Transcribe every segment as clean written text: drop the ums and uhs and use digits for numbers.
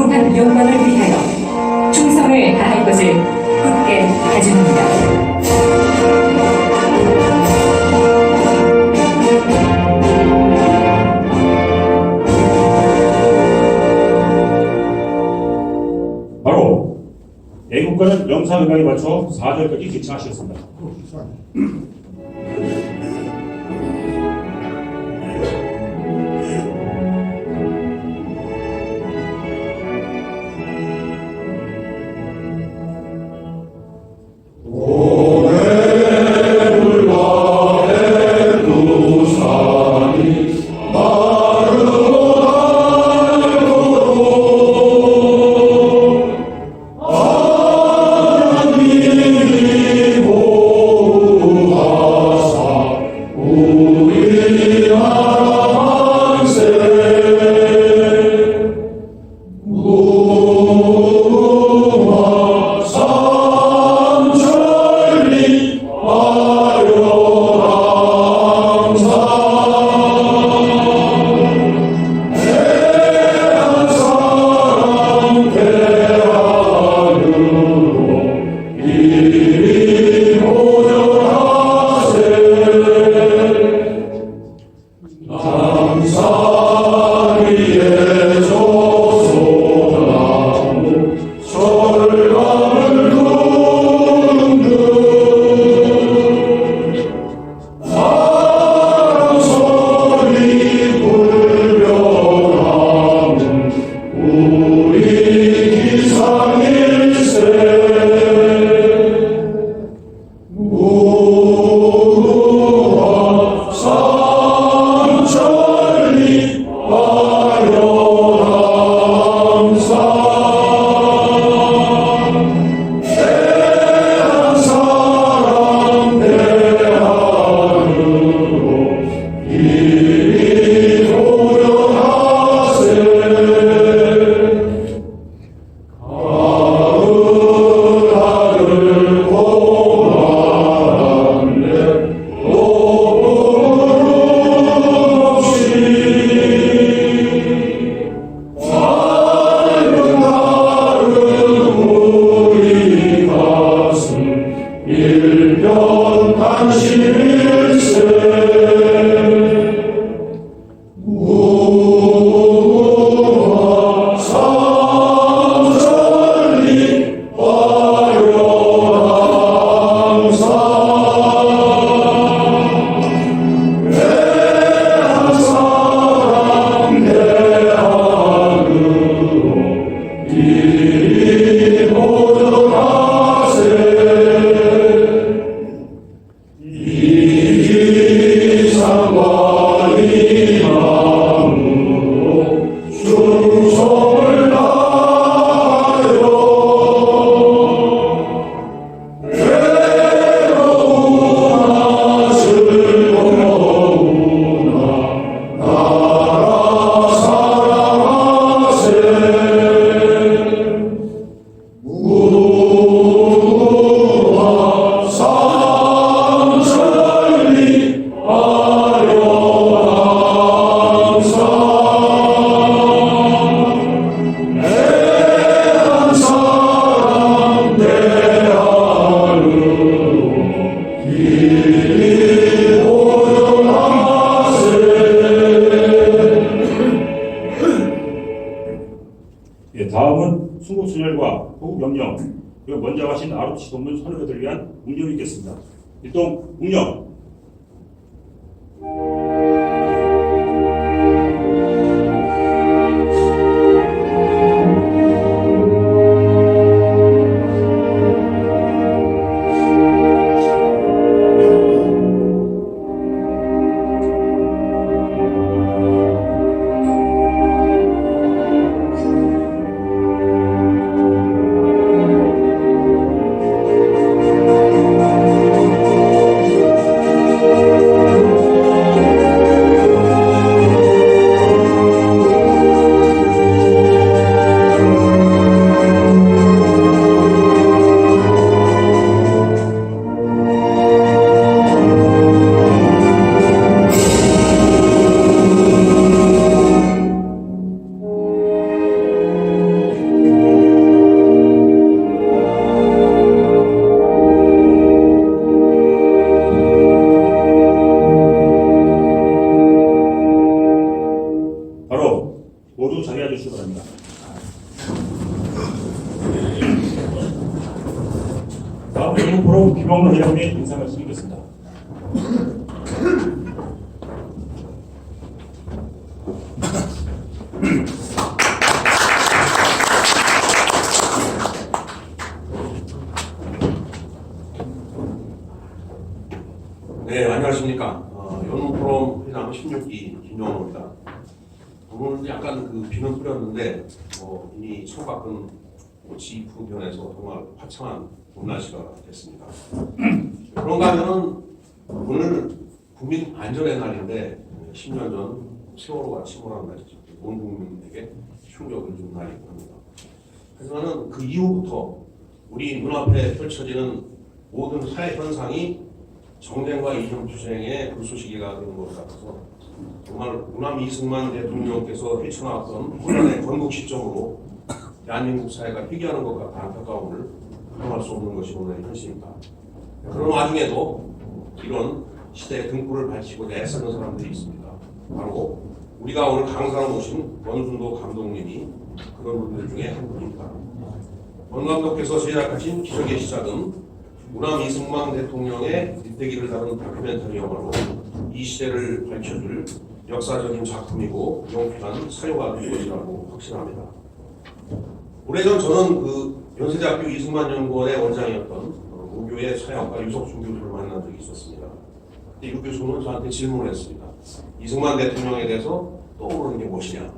거룩한 영광을 위하여 충성을 다할 것을 굳게 다짐합니다. 바로 애국가는 영상음악에 맞춰 4절까지 기창하셨습니다. 다음은 순국순열과 호국영령 그리고 먼저 가신 아홉시 동문 선후배들을 위한 웅령이 있겠습니다. 일동 웅령. 영문포럼 김영로 회장님의 인사 말씀드리겠습니다. 네, 안녕하십니까. 영문포럼 회장 16기 김영로입니다. 오늘 약간 비는 뿌렸는데 이미 창밖은 꽃이 풍년해서 정말 화창한 봄 날씨가 됐습니다. 그런가 하면은 오늘 국민 안전의 날인데 10년 전 세월호가 침몰한 날이죠. 온 국민에게 충격을 준 날이기도 합니다. 하지만은 그 이후부터 우리 눈앞에 펼쳐지는 모든 사회 현상이 정쟁과 이념투쟁의 불쏘시개가 되는 것 같아서 정말 우남 이승만 대통령께서 헤쳐나왔던 혼란의 건국 시점으로 대한민국 사회가 회귀하는 것 같아 안타까움을 표현할 수 없는 것이 오늘의 현실입니다. 그런 와중에도 이런 시대의 등불을 밝히고자 애쓰는 사람들이 있습니다. 바로 우리가 오늘 강사로 모신 권순도 감독님이 그런 분들 중에 한 분입니다. 권 감독께서 제작하신 기적의 시작은 우남 이승만 대통령의 일대기를 다룬 다큐멘터리 영화로 이 시대를 밝혀줄 역사적인 작품이고 명필한 사료가 될 것이라고 확신합니다. 오래전 저는 연세대학교 이승만 연구원의 원장이었던 고교의 사역가 유석준 교수를 만난 적이 있었습니다. 그때 유 교수는 저한테 질문을 했습니다. 이승만 대통령에 대해서 떠오르는 게 무엇이냐?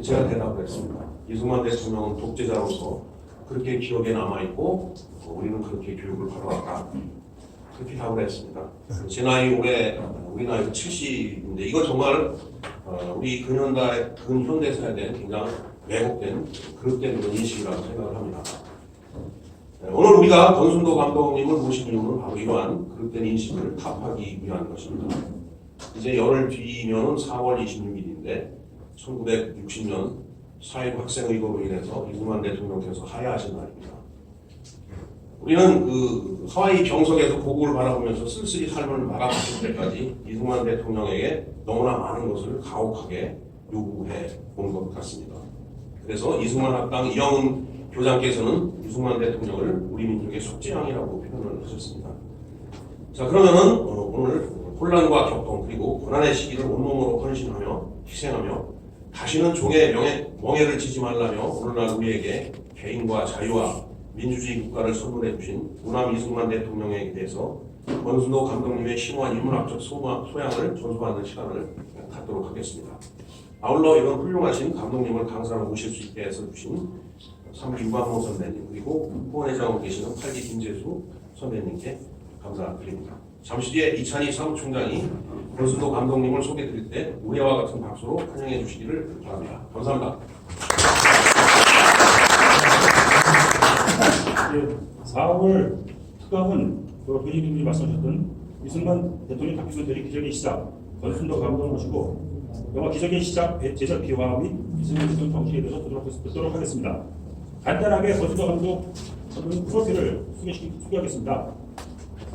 제가 대답을 했습니다. 이승만 대통령은 독재자로서 그렇게 기억에 남아있고 우리는 그렇게 교육을 받아왔다. 그렇게 답을 했습니다. 제 나이 올해 우리 나이가 70인데 이거 정말 우리 근현대 사회에 굉장히 왜곡된 그릇된 그런 인식이라고 생각을 합니다. 오늘 우리가 권순도 감독님을 모신 이유는 바로 이러한 그릇된 인식을 타파하기 위한 것입니다. 이제 열흘 뒤면은 4월 26일인데 1960년 4.19 학생의거로 인해서 이승만 대통령께서 하야하신 날입니다. 우리는 하와이 병석에서 고국을 바라보면서 쓸쓸히 삶을 마감하실 때까지 이승만 대통령에게 너무나 많은 것을 가혹하게 요구해 본 것 같습니다. 그래서 이승만 학당 이영훈 교장께서는 이승만 대통령을 우리 민족의 숙제양이라고 표현을 하셨습니다. 자, 그러면은 오늘 혼란과 격동 그리고 고난의 시기를 온몸으로 헌신하며 희생하며 다시는 종의 멍해를 지지 말라며 오늘날 우리에게 개인과 자유와 민주주의 국가를 선물해 주신 우남 이승만 대통령에 대해서 권순도 감독님의 심오한 인문학적 소양을 전수받는 시간을 갖도록 하겠습니다. 아울러 이런 훌륭하신 감독님을 강사로 모실 수 있게 해서 주신 3기 유광호 선배님 그리고 후원회장으로 계시는 8기 김재수 선배님께 감사드립니다. 잠시 뒤에 이찬희 사무총장이 권순도 감독님을 소개드릴 때 우리와 같은 박수로 환영해 주시기를 바랍니다. 감사합니다. 4월 특강은 회장님이 말씀하셨던 이승만 대통령 다큐멘터리 기적의 시작 권순도 감독을 모시고 영화 기적의 시작 제작 비화 및 이승만 대통령 정신에 대해서 듣도록 하겠습니다. 간단하게 권순도 감독 프로필을 소개하겠습니다.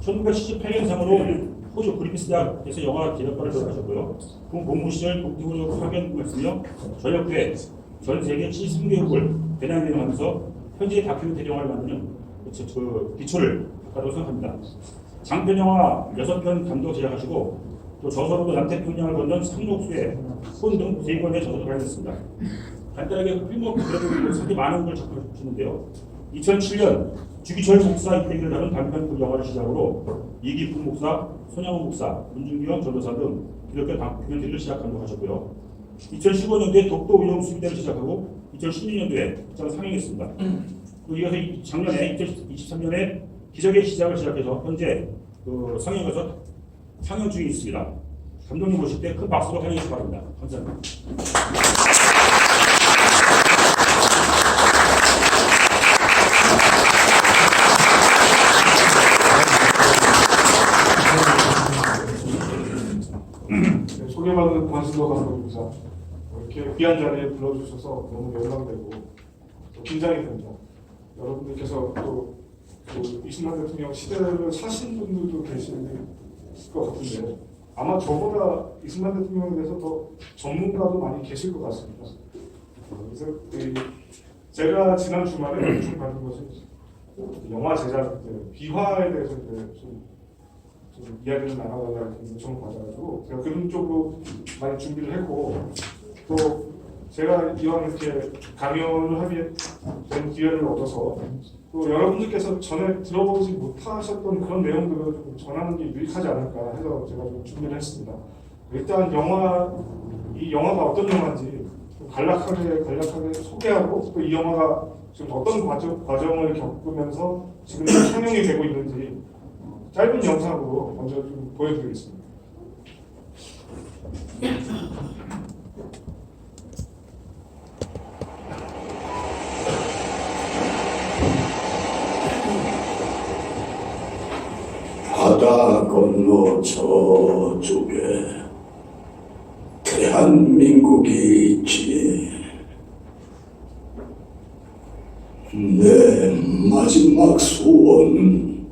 1978년상으로 호주 그리피스 대학에서 영화 제작과를 졸업하셨고요. 공부 시절 독립으로 파견했으며 전역대 전 세계 73개국을 배낭여행하면서 현재 다큐멘터리 영화를 만드는 기초를 닦았다고 생각합니다. 장편 영화 6편 감독 제작하시고 또 저서로도 남태평양을 건넌 상록수의 혼 등 3권의 저서를 발행했습니다. 간단하게 필모그래도 상당히 많은 걸 작품하셨는데요. 2007년 주기철 목사 일대기를 다룬 단편 영화를 시작으로 이기품 목사, 손양호 목사, 문중기형 전도사 등 기독교 다큐멘터리를 시작 감독하셨고요. 2015년도에 독도 위험 수비대를 시작하고 2016년도에 극장을 상영했습니다. 이어서 작년에 2023년에 기적의 시작을 시작해서 현재 상영에서 상영 중에 있습니다. 감독님 모실 때 큰 박수로 환영해 주시기 바랍니다. 감사합니다. 네, 소개받는 권순도 감독입니다. 이렇게 귀한 자리에 불러주셔서 너무 영광되고 또 긴장이 됩니다. 여러분들께서 또 이승만 대통령 시대를 사신 분들도 계실 것 같은데 아마 저보다 이승만 대통령에 대해서 더 전문가도 많이 계실 것 같습니다. 그래서 제가 지난 주말에 요청 받은 것이 영화 제작 비화에 대해서 이제 좀 이야기를 나눠달라는 요청을 받아가지고 제가 그런 쪽으로 많이 준비를 했고 또 제가 이왕 이렇게 강연을 하게 된 기회를 얻어서 또 여러분들께서 전에 들어보지 못하셨던 그런 내용들을 좀 전하는 게 유익하지 않을까 해서 제가 좀 준비를 했습니다. 일단 이 영화가 어떤 영화인지 좀 간략하게 소개하고 또 이 영화가 지금 어떤 과정을 겪으면서 지금 상영이 되고 있는지 짧은 영상으로 먼저 좀 보여드리겠습니다. 바다 건너 저쪽에 대한민국이 있지. 내 마지막 소원은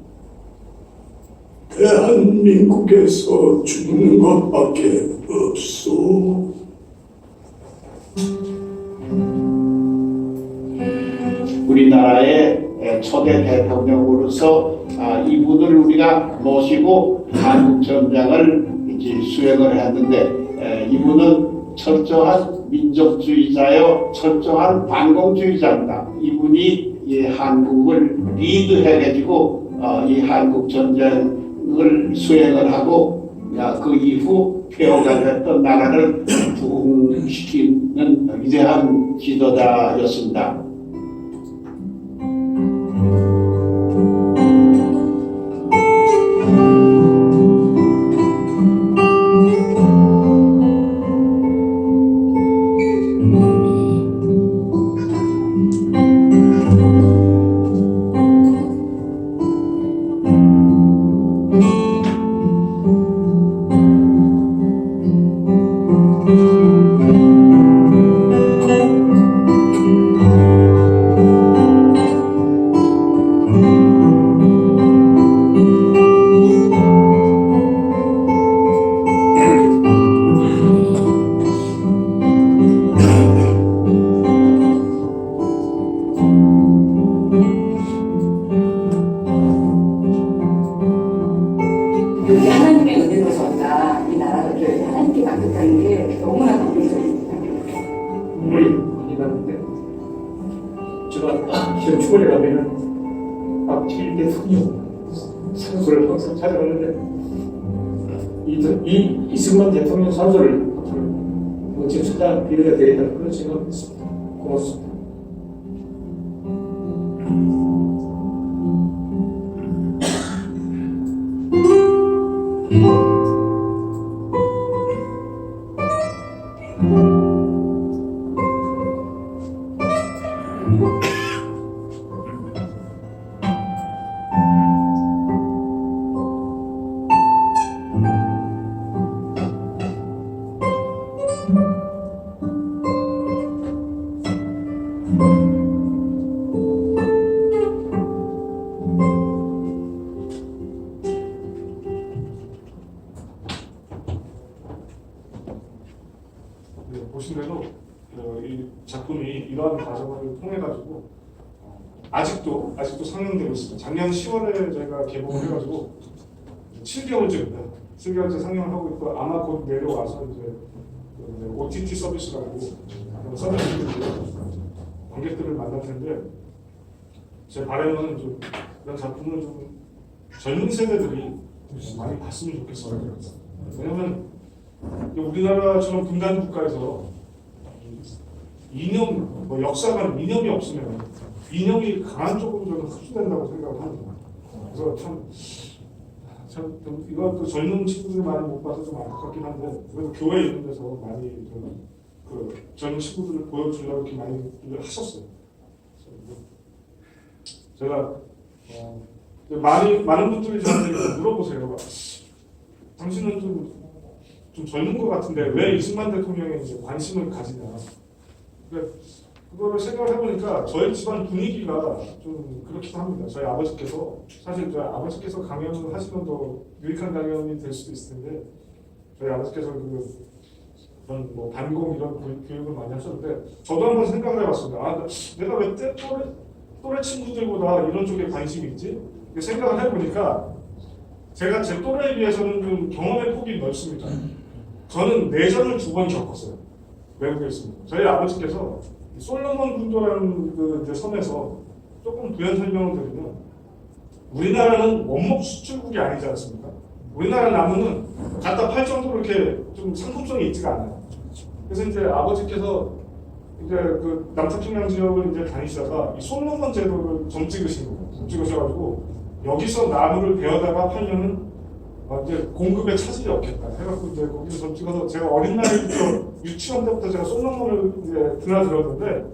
대한민국에서 죽는 것밖에 없소. 우리나라의 초대 대통령으로서 이분을 우리가 모시고 한국전쟁을 이렇게 수행을 했는데 이분은 철저한 민족주의자요, 철저한 반공주의자입니다. 이분이 이 한국을 리드해가지고 이 한국전쟁을 수행을 하고 그 이후 폐허가 됐던 나라를 부흥시키는 위대한 지도자였습니다. 그게 하나님의 은혜로서다 이 나라를 하나님께 맡겼다는 게 너무나 감동적입니다. 어디 갔는데 제가 시험 초월에 가면은 박지일 대통령 산소를 항상 찾아가는데 이 이승만 대통령 산소를 멋진 수다 비례가 되겠다는 그런 생각을 했습니다. 고맙습니다. 네, 보신 대로 이 작품이 이러한 과정을 통해 가지고 아직도 상영되고 있습니다. 작년 10월에 저희가 개봉을 해가지고 7개월째입니다. 7개월째 상영을 하고 있고 아마 곧 내려와서 이제 OTT 서비스라고 서비스들이 관객들을 만날 텐데 제 바람은 좀 이런 작품을 좀 젊은 세대들이 많이 봤으면 좋겠어요. 왜냐면 우리나라처럼 분단 국가에서 이념, 역사관 이념이 없으면 이념이 강한 쪽으로 저는 흡수된다고 생각을 합니다. 그래서 참 이것도 젊은 친구들이 많이 못 봐서 좀 안타깝긴 한데 그래도 교회 있는 데서 많이 그 젊은 친구들을 보여주려고 이렇게 많이 하셨어요. 제가 많은 분들이 저한테 물어보세요. 당신은 좀 젊은 것 같은데 왜 이승만 대통령에 이제 관심을 가지냐. 그거를 생각을 해보니까 저희 집안 분위기가 좀 그렇기도 합니다. 저희 아버지께서 사실 저희 아버지께서 강연을 하시면 더 유익한 강연이 될 수도 있을 텐데 저희 아버지께서 그런 뭐 반공 이런 교육을 많이 하셨는데 저도 한번 생각을 해봤습니다. 내가 왜 또래 친구들보다 이런 쪽에 관심이 있지? 이렇게 생각을 해보니까 제가 제 또래에 비해서는 좀 경험의 폭이 넓습니다. 저는 내전을 2번 겪었어요. 외국에 있습니다. 저희 아버지께서 솔로몬 군도라는 그 이제 섬에서 조금 부연 설명을 드리면 우리나라는 원목 수출국이 아니지 않습니까? 우리나라 나무는 갖다 팔 정도로 이렇게 좀 상품성이 있지가 않아요. 그래서 이제 아버지께서 이제 그 남태평양 지역을 이제 다니시다가 이 솔로몬 제도를 점 찍으신 거예요. 점 찍으셔가지고 여기서 나무를 베어다가 팔면은 이제 공급에 차질이 없겠다 해갖고 이제 거기서 점 찍어서 제가 어린 나이부터 유치원 때부터 제가 솔로몬을 이제 드나들었는데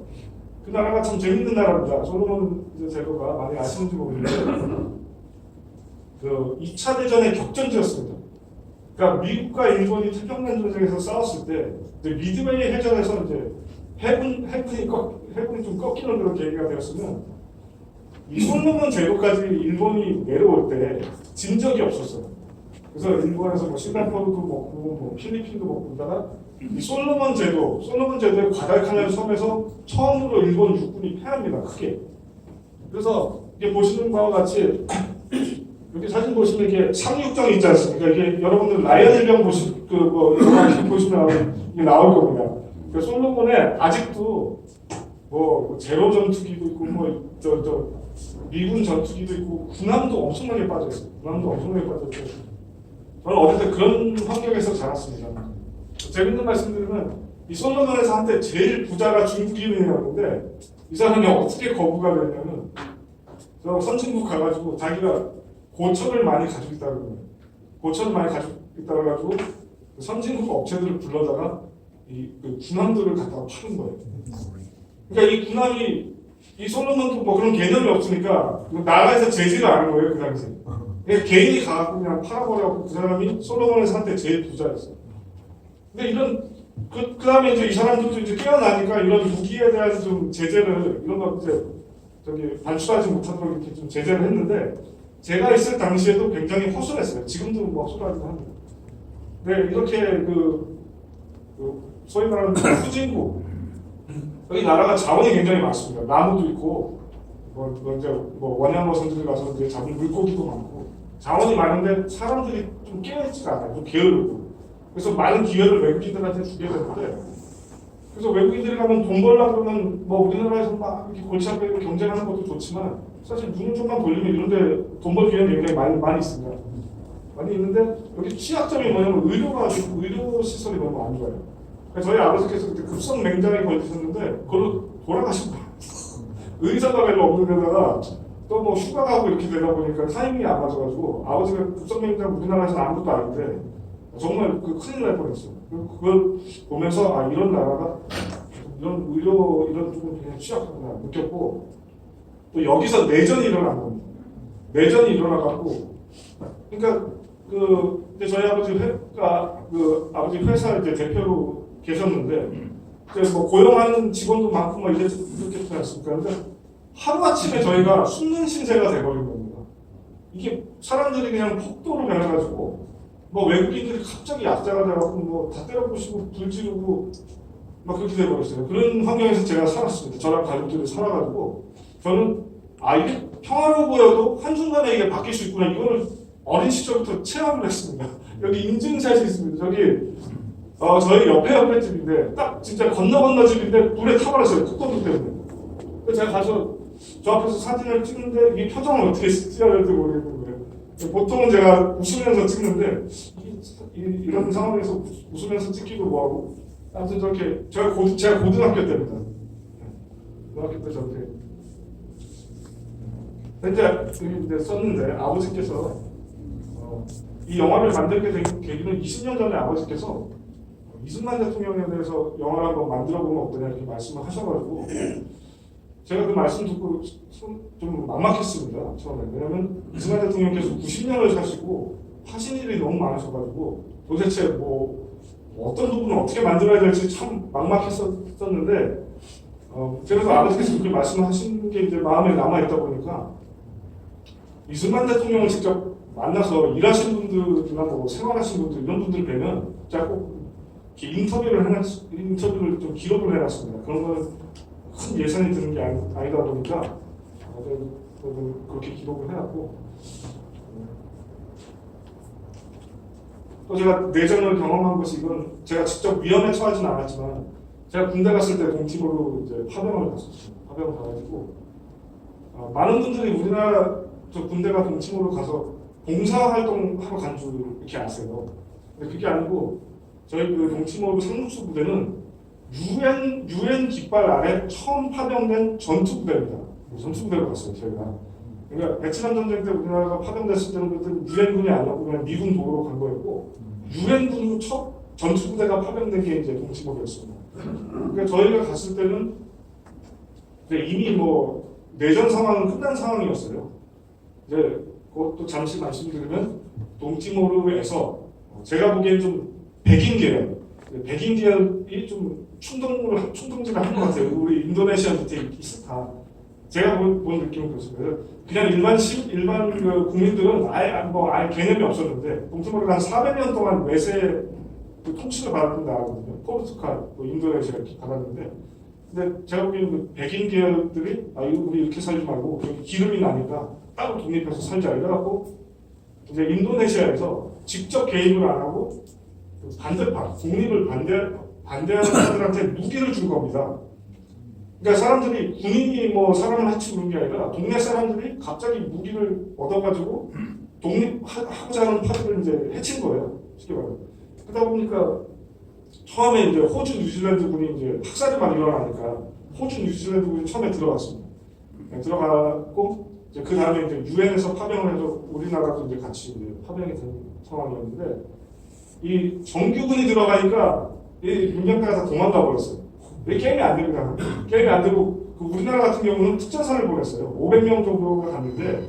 그 나라가 참 재밌는 나라입니다. 솔로몬 제도가 많이 아시는지 모르겠는데 그 2차 대전의 격전지였습니다. 그러니까 미국과 일본이 태평양 전쟁에서 싸웠을 때 이제 미드웨이 해전에서 이제 해군이 좀 꺾이는 그런 계기가 되었으면 이 솔로몬 제도까지 일본이 내려올 때 진 적이 없었어요. 그래서 일본에서 뭐 싱가포르도 먹고 뭐 필리핀도 먹고 그러다가 이 솔로몬 제도의 과달카날 섬에서 처음으로 일본 육군이 패합니다. 크게. 그래서 이게 보시는 바와 같이 여기 사진 보시면 이게 상륙정이 있지 않습니까? 이게 여러분들 라이언 일병 보시면 이게 나올 겁니다. 그 솔로몬에 아직도 뭐 제로 전투기도 있고 미군 전투기도 있고 군함도 엄청나게 빠져 있어요. 군함도 엄청나게 빠져 있어요. 저는 어릴 때 그런 환경에서 자랐습니다. 재밌는 말씀드리면 이 솔로몬에서 한때 제일 부자가 중국인이었는데 이 사람이 어떻게 거부가 됐냐면 저 선진국 가가지고 자기가 고철을 많이 가지고 있다고 그래요. 고철을 많이 가지고 있다고 해가지고 그 선진국 업체들을 불러다가 그 군함들을 갖다가 파는 거예요. 그러니까 이 군함이 이 솔로몬도 뭐 그런 개념이 없으니까 나라에서 제지를 않은 거예요. 그 당시에. 그냥 개인이 가갖고 그냥 팔아버려갖고 그 사람이 솔로몬에서 한때 제일 부자였어요. 근데 이런 그 다음에 이제 이 사람들도 이제 깨어나니까 이런 무기에 대한 좀 제재를 이런 거 이제 반출하지 못하도록 이렇게 좀 제재를 했는데 제가 있을 당시에도 굉장히 허술했어요. 지금도 뭐 허술하긴 합니다. 네, 이렇게 소위 말하는 후진국 여기 나라가 자원이 굉장히 많습니다. 나무도 있고 원양어 선들에 가서 이제 잡은 물고기도 많고 자원이 많은데 사람들이 좀 깨어있지가 않아요. 좀 게으르고. 그래서 많은 기회를 외국인들한테 주게 되는데 그래서 외국인들이 가면 돈 벌려고 그러면 뭐 우리나라에서 막 이렇게 골치 아프게 경쟁하는 것도 좋지만 사실 눈을 좀만 돌리면 이런데 돈 벌 기회는 굉장히 많이 있습니다. 많이 있는데 여기 취약점이 뭐냐면 의료 시설이 너무 안 좋아요. 저희 아버지께서 그때 급성 맹장에 걸리셨는데 그걸로 돌아가신 거예요. 의사가 별로 없는 데다가 또 뭐 휴가 가고 이렇게 되다 보니까 타이밍이 안 맞아가지고 아버지가 급성 맹장 우리나라에서는 아무것도 아닌데 정말 큰일 날 뻔했어요. 그걸 보면서 이런 나라가 이런 의료 이런 쪽은 그냥 취약하구나 느꼈고 또 여기서 내전이 일어난 겁니다. 내전이 일어나갖고 그러니까 이제 저희 아버지가 아버지 회사 이제 대표로 계셨는데 그래서 뭐 고용하는 직원도 많고 막 이렇게 되지 않습니까? 근데 하루아침에 저희가 숨는 신세가 돼버린 겁니다. 이게 사람들이 그냥 폭도로 변해가지고 뭐 외국인들이 갑자기 약자가 돼갖고 뭐 다 때려부시고 불 지르고 막 그렇게 돼버렸어요. 그런 환경에서 제가 살았습니다. 저랑 가족들이 살아가지고 저는 이게 평화로워 보여도 한순간에 이게 바뀔 수 있구나 이거를 어린 시절부터 체험을 했습니다. 여기 인증샷이 있습니다. 저기 저희 옆에 집인데 딱 진짜 건너 집인데 불에 타버렸어요. 툭떡 때문에. 그래서 제가 가서 저 앞에서 사진을 찍는데 이 표정을 어떻게 찍어야 될지 모르겠는 거예요. 보통은 제가 웃으면서 찍는데 이런 상황에서 웃으면서 찍기도 뭐하고 아무튼 저렇게 제가 고등학교 때입니다. 고등학교 때 저렇게 이제 썼는데 아버지께서 이 영화를 만들게 된 계기는 20년 전에 아버지께서 이승만 대통령에 대해서 영화를 한번 만들어보면 어떠냐 이렇게 말씀을 하셔가지고 제가 그 말씀 듣고 좀 막막했습니다. 처음에. 왜냐면 이승만 대통령께서 90년을 사시고 하신 일이 너무 많으셔가지고 도대체 뭐 어떤 부분을 어떻게 만들어야 될지 참 막막했었는데 그래서 아버지께서 그렇게 말씀하신 게 이제 마음에 남아있다 보니까 이승만 대통령을 직접 만나서 일하시는 분들이나 뭐 생활하시는 분들 이런 분들 뵈면 제가 꼭 인터뷰를 좀 기록을 해놨습니다. 그런 건 큰 예산이 드는 게 아니다 보니까 그렇게 기록을 해놨고 또 제가 내전을 경험한 것이 이건 제가 직접 위험에 처하지는 않았지만 제가 군대 갔을 때 동팀으로 이제 파병을 갔었어요. 파병을 가가지고 많은 분들이 우리나라 저 군대가 동팀으로 가서 봉사활동하러 간 줄 이렇게 아세요. 근데 그게 아니고 저희 그 동팀으로 상륙수 부대는 유엔 깃발 아래 처음 파병된 전투부대입니다. 전투부대로 갔어요 저희가. 그러니까 베트남 전쟁 때 우리나라가 파병됐을 때는 그때는 유엔군이 아니었고 그냥 미군 도로 간 거였고 유엔군으로 첫 전투부대가 파병된 게 이제 동치목이었습니다. 그러니까 저희가 갔을 때는 이미 뭐 내전 상황은 끝난 상황이었어요. 이제 그것도 잠시 말씀드리면 동티모르에서 제가 보기엔 좀 백인 계열이 좀 충동질을 한 것 같아요. 우리 인도네시아 밑에 있었다. 제가 본 느낌은 그렇습니다. 그냥 일반 그 국민들은 아예 개념이 없었는데 동티모르가 한 400년 동안 외세 그 통치를 받았던 나라거든요. 포르투갈, 인도네시아 이렇게 받았는데, 근데 제가 보기에는 그 백인 계열들이 이거 우리 이렇게 살지 말고 여기 기름이 나니까 따로 독립해서 살자 이래갖고 이제 인도네시아에서 직접 개입을 안 하고 그 반대파, 독립을 반대하는 사람들한테 무기를 준 겁니다. 그러니까 사람들이 군인이 뭐 사람을 해치고 그런 게 아니라 동네 사람들이 갑자기 무기를 얻어가지고 독립하고자 하는 파들을 이제 해친 거예요. 쉽게 말하면. 그러다 보니까 처음에 이제 호주, 뉴질랜드 군이 이제 학살이 많이 일어나니까 호주, 뉴질랜드 군이 처음에 들어갔습니다. 들어갔고 이제 그 다음에 이제 유엔에서 파병을 해서 우리나라도 이제 같이 이제 파병이 된 상황이었는데 이 정규군이 들어가니까 이 문명가가 다 도망가 버렸어요. 이 게임이 안 됩니다. 게임이 안 되고 그 우리나라 같은 경우는 특전사를 보냈어요. 500명 정도가 갔는데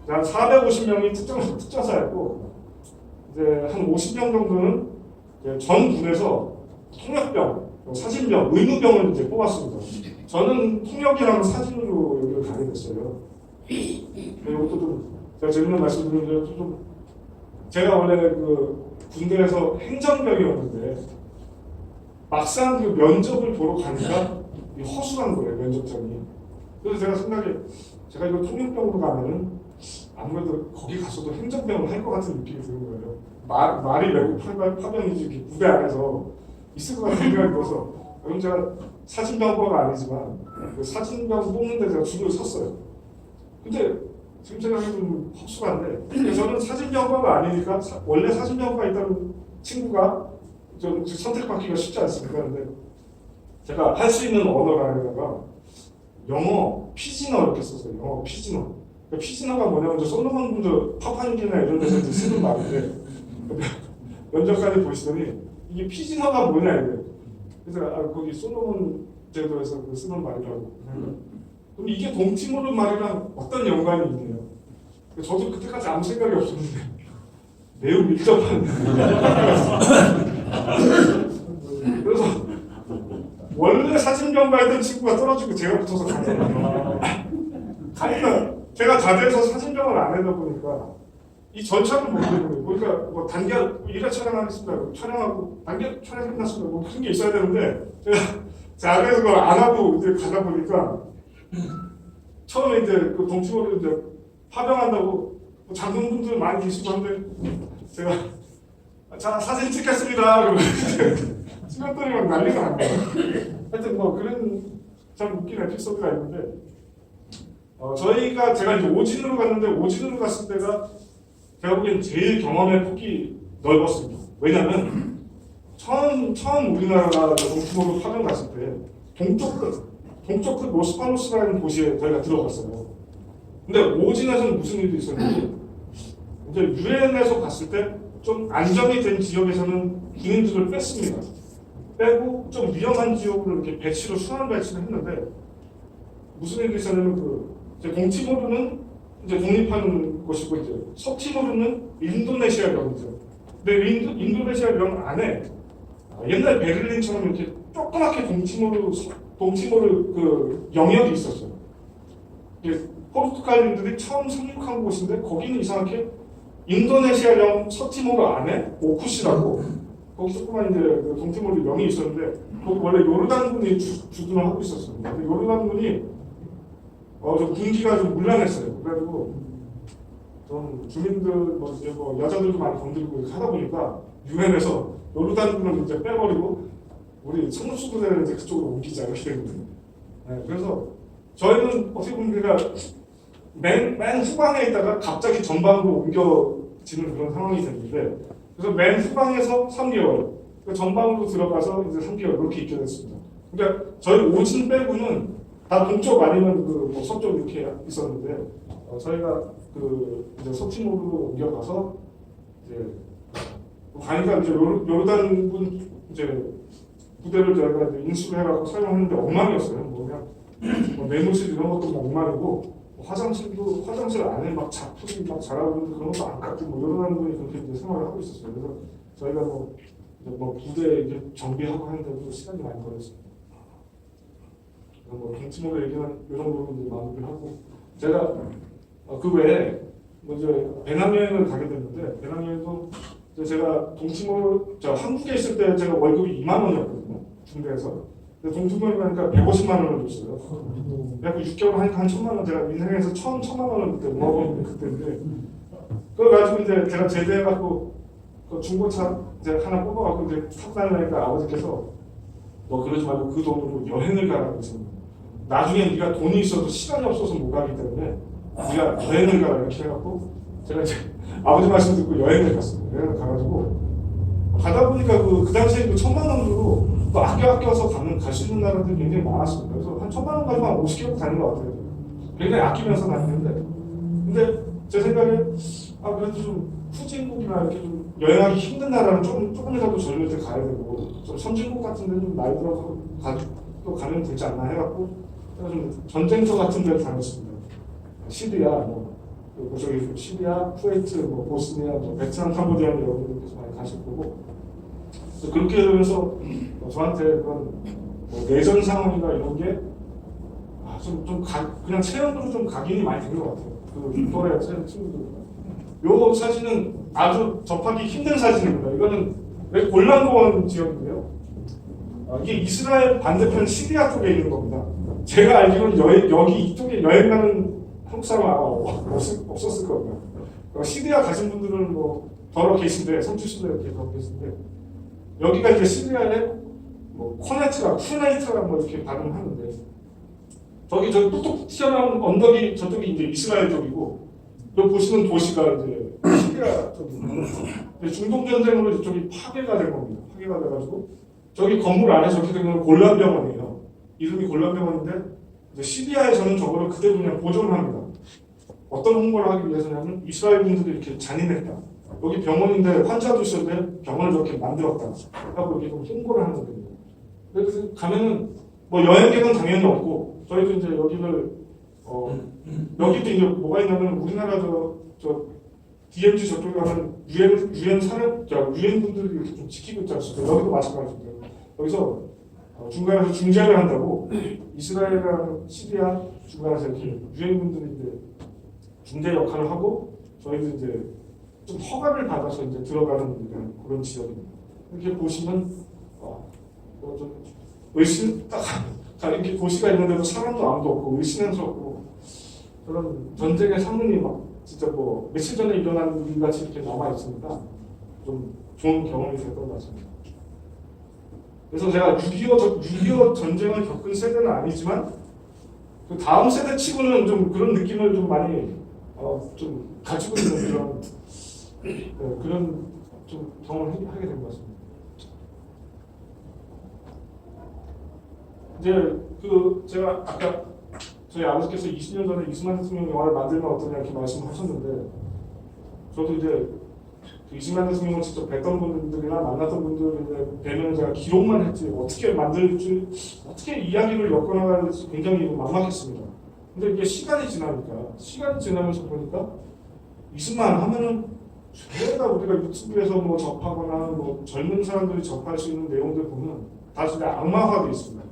한 450명이 특전사였고 이제 한 50명 정도는 전 군에서 통역병, 사진병, 의무병을 이제 뽑았습니다. 저는 통역이랑 사진으로 여기를 가게 됐어요. 이것도 좀 제가 재밌는 말씀드리면 좀 제가 원래 그 군대에서 행정병이었는데 막상 그 면접을 보러 가니까 허술한 거예요, 면접장이. 그래서 제가 생각에 제가 이거 통역병으로 가면은 아무래도 거기 가서도 행정병을 할 것 같은 느낌이 드는 거예요. 말이 외국 파병이지 부대 안에서 있을 것 같은 생각이 들어서 그럼 제가 사진병과가 아니지만 그 사진병 뽑는데 제가 줄을 섰어요. 근데 지금 생각해도 좀 헛수한데 저는 사진병과가 아니니까 원래 사진병과 있다는 친구가 좀 선택받기가 쉽지 않습니다. 근데 제가 할 수 있는 언어라다가 영어 피지너 이렇게 썼어요. 영어 피지너. 피지너가 뭐냐면 솔로몬 분들 파파니기나 이런 데서 쓰는 말인데 면접관이 보시더니 이게 피지너가 뭐냐 이래. 그래서 거기 솔로몬 제도에서 쓰는 말이라고. 그럼 이게 동티모르 말이랑 어떤 연관이 있네요. 저도 그때까지 아무 생각이 없었는데 매우 밀접한. 그래서 원래 사진병가 있던 친구가 떨어지고 제가 붙어서 가잖아요. 가니까 제가 자대에서 사진병을 안 하다 보니까 이 절차를 모르겠는 거예요. 그러니까 뭐 단결 1회 촬영하겠습니다. 촬영하고 단결 촬영 끝났습니다. 뭐 그런 게 있어야 되는데 제가 자대에서 그걸 안 하고 이제 가다 보니까 처음에 이제 그 동치모를 이제 파병한다고 장군분들 많이 계시고 한데 제가 자 사진 찍겠습니다. 그러고 시간들이 막 난리가 난 거예요. 하여튼 뭐 그런 참 웃긴 에피소드가 있는데 제가 이제 오진으로 갔는데 오진으로 갔을 때가 제가 보기엔 제일 경험의 폭이 넓었습니다. 왜냐하면 처음 우리나라가 동티모르 파병 갔을 때 동쪽 끝 로스파노스라는 도시에 저희가 들어갔어요. 근데 오진에서는 무슨 일이 있었는지 이제 유엔에서 갔을 때 좀 안정이 된 지역에서는 군인들을 뺐습니다. 빼고 좀 위험한 지역으로 이렇게 순환 배치를 했는데 무슨 일이 있었냐면 동티모르는 이제 독립하는 곳이고 이제 서티모르는 인도네시아령이죠. 근데 인도네시아령 안에 옛날 베를린처럼 이렇게 조그맣게 동티모르 그 영역이 있었어요. 포르투갈인들이 처음 상륙한 곳인데 거기는 이상하게 인도네시아령 서티모르 안에 오쿠시라고 거기 조그만 이제 그 동티모르 명이 있었는데 거기 원래 요르단군이 주둔을 하고 있었어요. 근데 요르단군이 좀 군기가 좀 문란했어요. 그래가지고 좀 주민들 이제 여자들도 많이 건드리고 이렇게 하다 보니까 유엔에서 요르단군을 이제 빼버리고 우리 성수부대를 이제 그쪽으로 옮기자 이렇게 된 거예요. 네, 그래서 저희는 어떻게 보면 그러니까 맨 후방에 있다가 갑자기 전방으로 옮겨지는 그런 상황이 됐는데, 그래서 맨 후방에서 3개월, 전방으로 들어가서 이제 3개월 이렇게 있게 됐습니다. 그러니까 저희 오진 빼고는 다 동쪽 아니면 뭐 서쪽 이렇게 있었는데, 저희가 이제 서팀으로 옮겨가서 이제 가니까 이제 요르단군 이제 부대를 저희가 이제 인수를 해갖고 사용했는데 엉망이었어요. 뭐 그냥 내무실 이런 것도 뭐 엉망이고, 화장실 안에 막 자풀이 막 자라고 있는데 그런 것도 안 깎고 뭐 요르단군이 그렇게 이제 생활을 하고 있었어요. 그래서 저희가 뭐 부대 이제 정비하고 하는데도 시간이 많이 걸렸습니다. 뭐 동치모의 얘기는 이 정도로 이제 마무리를 하고, 제가 그 외에 뭐 이제 배낭여행을 가게 됐는데, 배낭여행도 이제 제가 한국에 있을 때 제가 월급이 2만 원이었거든요, 중대에서. 근데 동치모에 가니까 150만 원을 줬어요. 그래서 6개월 하니까 한 1,000만 원, 제가 인생에서 처음 1,000만 원을 그때 모아본 그때인데, 그걸 가지고 이제 제가 제대해갖고 그 중고차 이제 하나 뽑아갖고 이제 타고 다니니까 아버지께서 너 그러지 말고 그 돈으로 여행을 가라고 했습니다. 나중에 네가 돈이 있어도 시간이 없어서 못 가기 때문에 네가 여행을 가라 이렇게 해갖고 제가 이제 아버지 말씀 듣고 여행을 갔습니다. 여행을 가가지고 가다 보니까 그 당시에 1,000만 원으로 또 아껴서 갈 수 있는 나라들이 굉장히 많았습니다. 그래서 한 1,000만 원 가지고 한 50개국 다닌 것 같아요. 굉장히 아끼면서 다니는데, 근데 제 생각에 그래도 좀 후진국이나 이렇게 좀 여행하기 힘든 나라는 조금이라도 젊을 때 가야 되고, 좀 선진국 같은 데는 좀 나이 들어서 또 가면 되지 않나 해갖고 좀 전쟁터 같은 데를 다녔습니다. 시리아, 시리아, 쿠웨이트, 보스니아, 베트남, 캄보디아 이런 데서 많이 가실 거고, 그렇게 되면서 저한테 그런 내전 상황이나 이런 게 그냥 체험으로 좀 각인이 많이 된 것 같아요. 그 또래 친구들. 요 사진은 아주 접하기 힘든 사진입니다. 이거는 골란고원 지역인데요. 이게 이스라엘 반대편 시리아 쪽에 있는 겁니다. 제가 알기로는 여기 이쪽에 여행 가는 한국 사람 아마 없었을 겁니다. 시리아 가신 분들은 더러 계신데, 성주시도 이렇게 더 계신데, 여기가 이제 시리아의 쿠네이트라 이렇게 발음하는데, 저기 뚝뚝 튀어나온 언덕이 저쪽이 이제 이스라엘 쪽이고, 여기 보시는 도시가 이제 시리아 쪽입니다. 중동 전쟁으로 이쪽이 파괴가 된 겁니다. 파괴가 돼가지고 저기 건물 안에 저렇게 된 건 골란병원이에요. 이름이 골란병원인데, 이제 시리아에서는 저거를 그대로 그냥 보존합니다. 어떤 홍보를 하기 위해서냐면 이스라엘 분들이 이렇게 잔인했다. 여기 병원인데 환자도 있었는데 병원을 저렇게 만들었다. 하고 이렇게 좀 홍보를 하는 겁니다. 그래서 가면은 여행객은 당연히 없고, 저희도 이제 여기를 여기도 이제 뭐가 있냐면 우리나라 저 DMZ 저쪽에 가면 유엔 분들이 이렇게 좀 지키고 있지 않습니까? 여기도 마찬가지입니다. 여기서 중간에서 중재를 한다고 이스라엘이랑 시리아 중간에서 이렇게 유엔 분들이 이제 중재 역할을 하고, 저희도 이제 좀 허가를 받아서 이제 들어가는 그런 지역입니다. 이렇게 보시면 좀 이렇게 도시가 있는데도 사람도 아무도 없고 의심스럽고, 그런 전쟁의 상흔이 진짜 며칠 전에 일어난 일 같이 이렇게 남아 있으니까 좀 좋은 경험이 됐던 것 같습니다. 그래서 제가 6.25 전쟁을 겪은 세대는 아니지만 그 다음 세대 치고는 좀 그런 느낌을 좀 많이 좀 가지고 있는 그런 좀 경험을 하게 된 것 같습니다. 이제 제가 아까 저희 아버지께서 20년 전에 이승만 대통령 영화를 만들면 어떠냐 이렇게 말씀하셨는데, 저도 이제 그 이승만 대통령을 직접 뵀던 분들이나 만났던 분들을 뵈면 제가 기록만 했지 어떻게 만들지, 어떻게 이야기를 엮어나갈지 굉장히 막막했습니다. 근데 이게 시간이 지나면서 보니까 이승만 하면은 죄다 우리가 유튜브에서 접하거나 젊은 사람들이 접할 수 있는 내용들 보면 다 진짜 악마화되어 있습니다.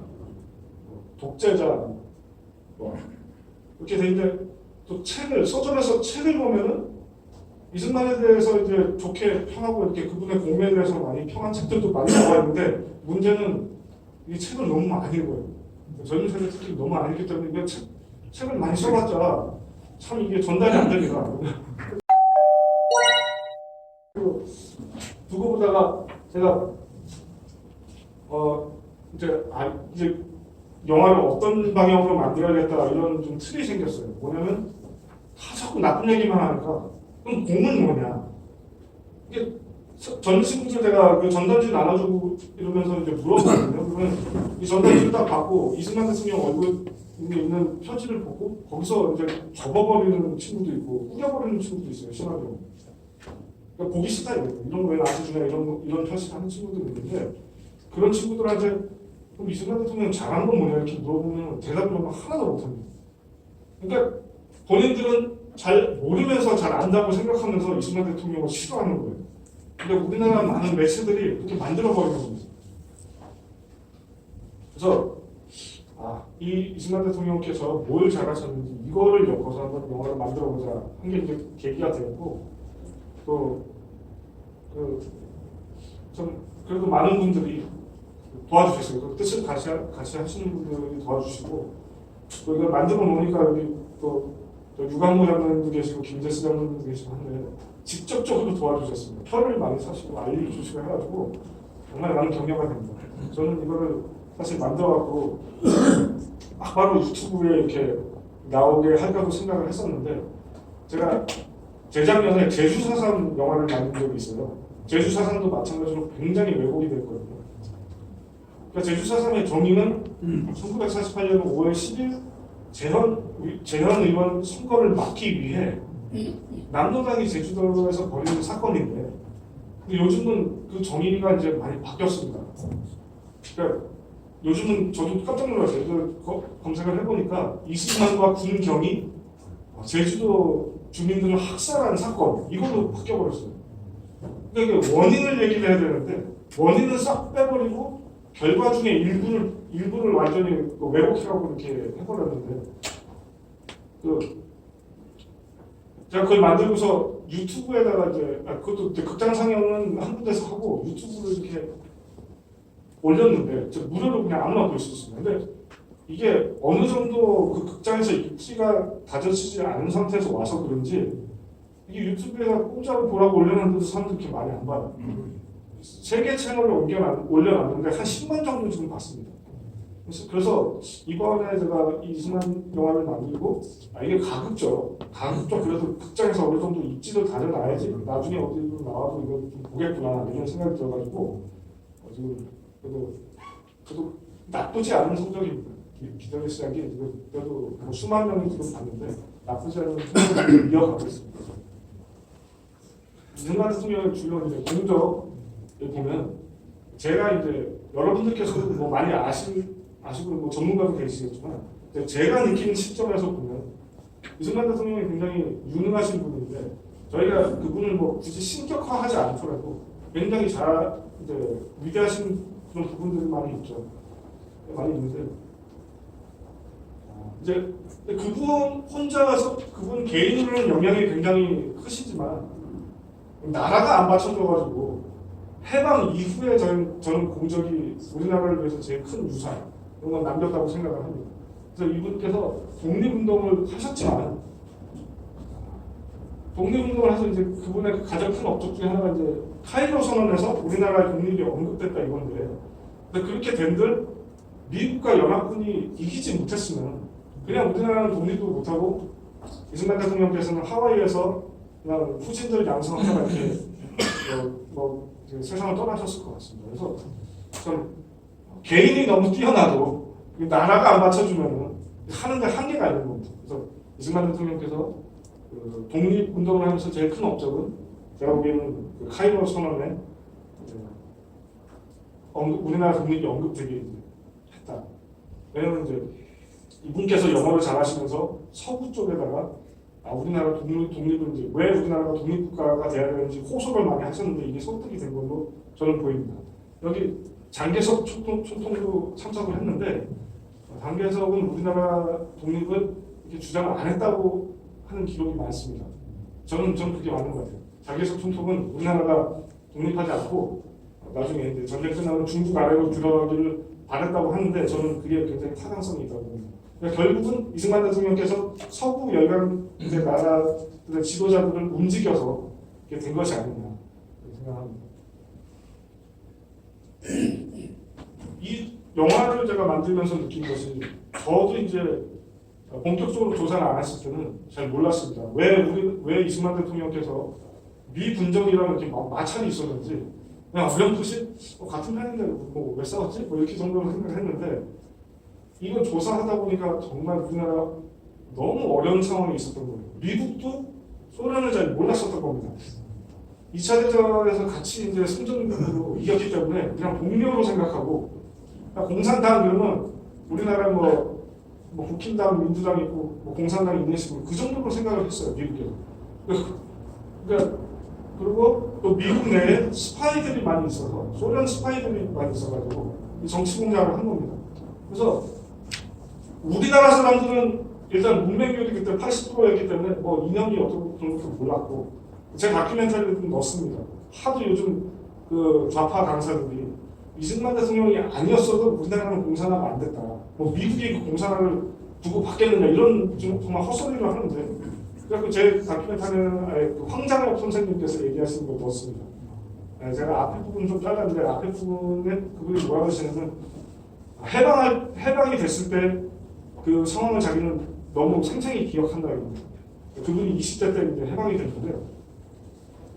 독재자 이렇게 돼 있는데, 또 서점에서 책을 보면은 이승만에 대해서 이제 좋게 평하고 이렇게 그분의 공로에 대해서 많이 평한 책들도 많이 나와 있는데, 문제는 이 책을 너무 안 읽어요. 젊은 세대 특히 너무 안 읽기 때문에 책을 많이 써봤자 참 이게 전달이 안 됩니다. 두고 보다가 제가 이제 영화를 어떤 방향으로 만들어야겠다 이런 좀 틀이 생겼어요. 뭐냐면 다 자꾸 나쁜 얘기만 하니까 그럼 공은 뭐냐? 이게 전 친구들 제가 그 전단지 나눠주고 이러면서 이제 물어봤거든요. 그러면 이 전단지를 딱 받고 이승만 대통령 얼굴에 있는 표지를 보고 거기서 이제 접어버리는 친구도 있고 꾸겨버리는 친구도 있어요. 심하게. 그러니까 보기 싫다 이거예요. 이런 거에 나한테 주냐 이런 표시를 하는 친구들이 있는데 그런 친구들한테 그럼 이승만 대통령 잘한 건 뭐냐 이렇게 물어보면 대답을 하나도 못합니다. 그러니까 본인들은 잘 모르면서 잘 안다고 생각하면서 이승만 대통령을 싫어하는 거예요. 근데 우리나라 많은 매체들이 그렇게 만들어버리는 겁니다. 그래서 이 이승만 대통령께서 뭘 잘하셨는지 이거를 엮어서 한번 영화를 만들어보자 한 게 이제 계기가 되었고 좀 그래도 많은 분들이 도와주셨어요. 그 뜻을 같이 하시는 분들이 도와주시고 또 이걸 만들어 놓으니까 여기 또 유광모 장관도 계시고 김재수 장관도 계시고 한데 직접적으로 도와주셨습니다. 표를 많이 사시고 알려주시고 해가지고 정말 많은 격려가 됩니다. 저는 이거를 사실 만들어갖고 바로 유튜브에 이렇게 나오게 할까도 생각을 했었는데 제가 재작년에 제주사삼 영화를 만든 적이 있어요. 제주사삼도 마찬가지로 굉장히 왜곡이 됐거든요. 그러니까 제주사삼의 정의는 1948년 5월 10일 재현 의원 선거를 막기 위해 남로당이 제주도에서 벌이는 사건인데 근데 요즘은 그 정의가 이제 많이 바뀌었습니다. 그러니까 요즘은 저도 깜짝 놀랐어요. 검색을 해보니까 이승만과 군경이 제주도 주민들을 학살한 사건 이걸로 바뀌어버렸어요. 그러니까 이게 원인을 얘기를 해야 되는데 원인을 싹 빼버리고 결과 중에 일부를 완전히 왜곡해가고 이렇게 해버렸는데 제가 그걸 만들고서 유튜브에다가 이제 그것도 극장 상영은 한 군데서 하고 유튜브를 이렇게 올렸는데 무료로 그냥 아무나 볼 수 있습니다. 근데 이게 어느 정도 그 극장에서 입지가 다져지지 않은 상태에서 와서 그런지 이게 유튜브에다 공짜로 보라고 올려놨는데도 사람들이 그렇게 많이 안 봐요. 3개 채널을 올려놨는데 한 10만 정도 지금 봤습니다. 그래서 이번에 제가 이승만 영화를 만들고 이게 가급적 그래도 극장에서 어느 정도 입지도 다져놔야지 나중에 어디로 나와도 이거 좀 보겠구나 이런 생각이 들어가지고 지금 그래도 나쁘지 않은 성적입니다. 기다릴 시작이 그래도 뭐 수만 명이 지금 봤는데 나쁘지 않은 성적을 이어가고 있습니다. 이승만 대통령의 주요 이제 공적을 보면 제가 이제 여러분들께서도 뭐 많이 아시고 뭐 전문가도 계시겠지만 제가 느끼는 시점에서 보면 이승만 대통령이 굉장히 유능하신 분인데 저희가 그분을 뭐 굳이 신격화하지 않더라도 굉장히 이제 위대하신 그런 부분들이 많이 있죠. 많이 있는데 이제 그분 혼자서 그분 개인으로는 영향이 굉장히 크시지만 나라가 안 받쳐줘가지고 해방 이후에 저는 공적이 우리나라를 위해서 제일 큰 유산 이런 건 남겼다고 생각을 합니다. 그래서 이분께서 독립운동을 하셨지만 독립운동을 해서 이제 그분의 가장 큰 업적 중에 하나가 이제 카이로 선언에서 우리나라의 독립이 언급됐다 이건데 근데 그렇게 된들 미국과 연합군이 이기지 못했으면 그냥 우리나라는 독립도 못하고 이승만 대통령께서는 하와이에서 그냥 후진들 양성하다가 이렇게 세상을 떠나셨을 것 같습니다. 그래서 좀 개인이 너무 뛰어나도 나라가 안 받쳐주면 하는데 한계가 있는 겁니다. 그래서 이승만 대통령께서 독립운동을 하면서 제일 큰 업적은 제가 보기에는 그 카이로 선언에 우리나라 독립이 언급되게 했다. 왜냐하면 이제 이분께서 영어를 잘하시면서 서구 쪽에다가 우리나라 독립을 이제 왜 우리나라가 독립국가가 돼야 되는지 호소를 많이 하셨는데 이게 설득이 된 걸로 저는 보입니다. 여기 장개석 총통도 참석을 했는데 장개석은 우리나라 독립을 이렇게 주장을 안 했다고 하는 기록이 많습니다. 저는 그게 맞는 것 같아요. 장개석 총통은 우리나라가 독립하지 않고 나중에 이제 전쟁 끝나면 중국 아래로 들어가기를 바랬다고 하는데 저는 그게 굉장히 타당성이 있다고 봅니다. 그러니까 결국은 이승만 대통령께서 서구 열강 이제 나라들의 지도자들을 움직여서 이렇게 된 것이 아니냐 생각합니다. 이 영화를 제가 만들면서 느낀 것이 저도 이제 본격적으로 조사를 안 했을 때는 잘 몰랐습니다. 왜 이승만 대통령께서 미분정이라는 이렇게 마찰이 있었는지 그냥 어렴풋이 같은 편인데 뭐 왜 싸웠지? 뭐 이렇게 정도로 생각을 했는데 이걸 조사하다 보니까 정말 우리나라 너무 어려운 상황이 있었던 거예요. 미국도 소련을 잘 몰랐었던 겁니다. 2차 대전에서 같이 이제 승전으로 이겼기 때문에 그냥 동료로 생각하고 그러니까 공산당 그러면 우리나라 뭐 국힘당, 민주당 있고 뭐 공산당 있는 식으로 그 정도로 생각을 했어요. 미국에. 그러니까 그리고 또 미국 내에 스파이들이 많이 있어서 소련 스파이들이 많이 있어가지고 정치 공작을 한 겁니다. 그래서 우리나라 사람들은 일단 문맹률이 그때 80%였기 때문에 뭐 이념이 어떤 그런 것도 몰랐고 제 다큐멘터리를 좀 넣습니다. 하도 요즘 그 좌파 강사들이 이승만 대통령이 아니었어도 우리나라는 공산화가 안 됐다. 뭐 미국이 그 공산화를 두고 받겠느냐 이런 좀 정말 헛소리를 하는데 그래서 제 다큐멘터리는 그 황장엽 선생님께서 얘기하시는 걸 넣었습니다. 제가 앞에 부분 좀 잘랐는데 앞에 부분에 그분이 뭐라고 하시냐면 해방이 됐을 때 그 상황을 자기는 너무 생생히 기억한다 이겁니다. 그분이 20대 때 이제 해방이 됐는데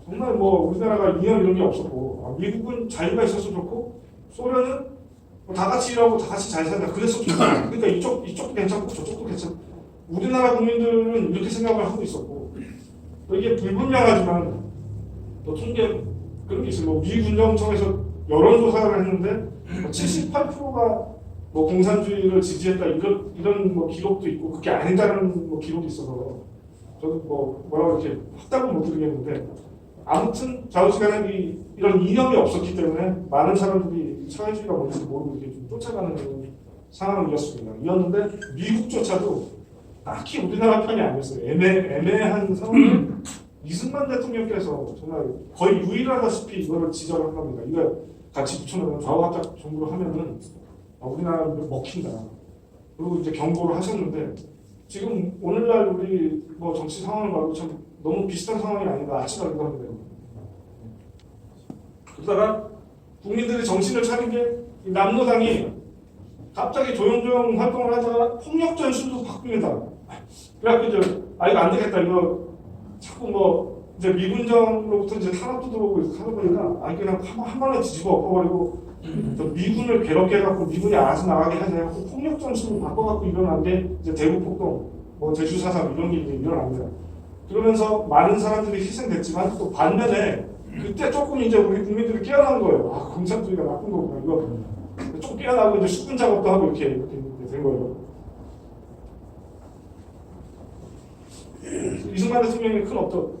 정말 뭐 우리나라가 이념 이런 게 없었고 미국은 자유가 있어서 좋고 소련은 다 같이 일하고 다 같이 잘 살자 그래서 좋고 그러니까 이쪽도 괜찮고 저쪽도 괜찮고 우리나라 국민들은 이렇게 생각을 하고 있었고 또 이게 불분명하지만 또 통계 그런 게 있어요. 뭐 미군정청에서 여론조사를 했는데 78%가 뭐 공산주의를 지지했다 이런 뭐 기록도 있고 그게 아니다라는 뭐 기록이 있어서 저도 뭐라고 이렇게 확답은 못 드리겠는데 아무튼 좌우지간에 이런 이념이 없었기 때문에 많은 사람들이 사회주의가 뭔지 모르고 이렇게 좀 쫓아가는 그런 상황이었습니다. 미국조차도 딱히 우리나라 편이 아니었어요. 애매한 상황에 이승만 대통령께서 정말 거의 유일하다시피 이거를 지적을 한 겁니다. 이거 같이 붙여놓으면 좌우합작 정부로 하면은 우리나라를 먹힌다. 그리고 이제 경고를 하셨는데 지금 오늘날 우리 뭐 정치 상황을 봐도 참 너무 비슷한 상황이 아닌가 아찔하기도 합니다. 그러다가 국민들이 정신을 차린 게 남로당이 갑자기 조용조용 활동을 하다가 폭력 전술로 바꿉니다. 그래갖고 이제 이거 안 되겠다 이거 자꾸 뭐 이제 미군정으로부터 이제 탄압도 들어오고 하다 보니까 그냥 한 번에 뒤집어 엎어버리고 미군을 괴롭게 해갖고 미군이 알아서 나가게 하자 해갖고 폭력 전술로 바꿔갖고 일어난 게 이제 대구폭동, 뭐 제주 사상 이런 게 이제 일어납니다. 그러면서 많은 사람들이 희생됐지만 또 반면에 그때 조금 이제 우리 국민들이 깨어난 거예요. 공산주의가 나쁜 거구나 이거 조금 깨어나고 이제 수군 작업도 하고 이렇게 된 거예요. 이승만 대통령이 큰 어떤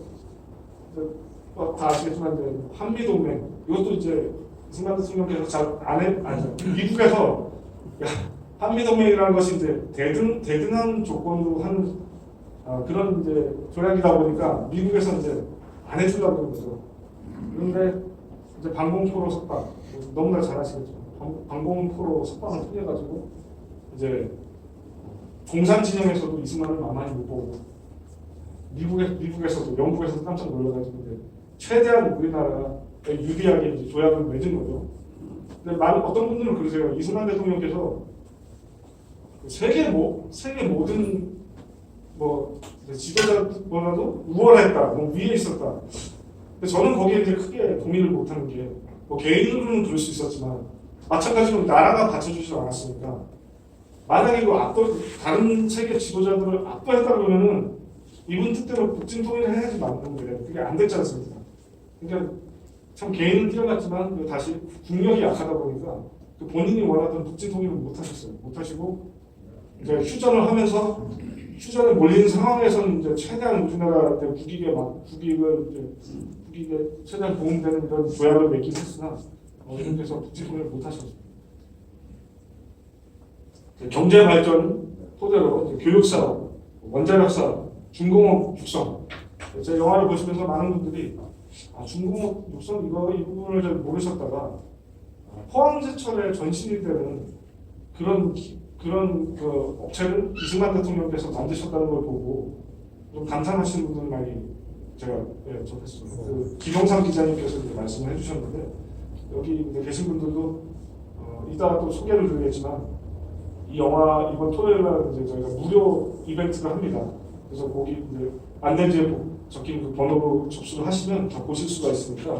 다 아시겠지만 이제 한미 동맹 이것도 이제 이승만 대통령께서 잘 미국에서 한미 동맹이라는 것이 이제 대등한 조건으로 하는 그런 이제 조약이다 보니까 미국에서 이제 안 해주려고 그러는 거죠. 그런데 이제 방공포로 석방 너무나 잘 아시겠죠. 방공포로 석방을 통해 가지고 이제 공산 진영에서도 이승만을 만만히 못 보고 미국에서도 영국에서도 깜짝 놀라가지고 이제 최대한 우리나라가 유리하게 이제 조약을 맺은 거죠. 근데 어떤 분들은 그러세요. 이승만 대통령께서 세계 모든 뭐 지도자보다도 우월했다, 뭐 위에 있었다. 근데 저는 거기에 이제 크게 동의를 못하는 게 뭐 개인으로는 그럴 수 있었지만 마찬가지로 나라가 받쳐주지 않았으니까 만약에 다른 세계 지도자들을 압도했다 그러면은 이분 뜻대로 북진 통일을 해야지 맞는데 그게 안 됐지 않습니까? 그러니까 참 개인은 뛰어났지만 다시 국력이 약하다 보니까 본인이 원하던 북진 통일을 못 하셨어요. 못 하시고 이제 휴전에 몰린 상황에서는 이제 최대한 우리나라 국익에 최대한 도움되는 이런 조약을 맺긴 했으나 이분께서 북진 통일을 못 하셨어요. 경제 발전 토대로 이제 교육사업, 원자력사업, 중공업 육성. 제 영화를 보시면서 많은 분들이 중공업 육성 이 부분을 잘 모르셨다가 포항제철의 전신이 되는 그런 그런 그 업체를 이승만 대통령께서 만드셨다는 걸 보고 좀 감탄하시는 분들 많이 제가 접했습니다. 그 김영삼 기자님께서 이제 말씀을 해주셨는데 여기 이제 계신 분들도 이따가 또 소개를 드리겠지만 이 영화 이번 토요일 날 이제 저희가 무료 이벤트를 합니다. 그래서 거기 이제 안내지에 적힌 그 번호로 접수를 하시면 다 보실 수가 있으니까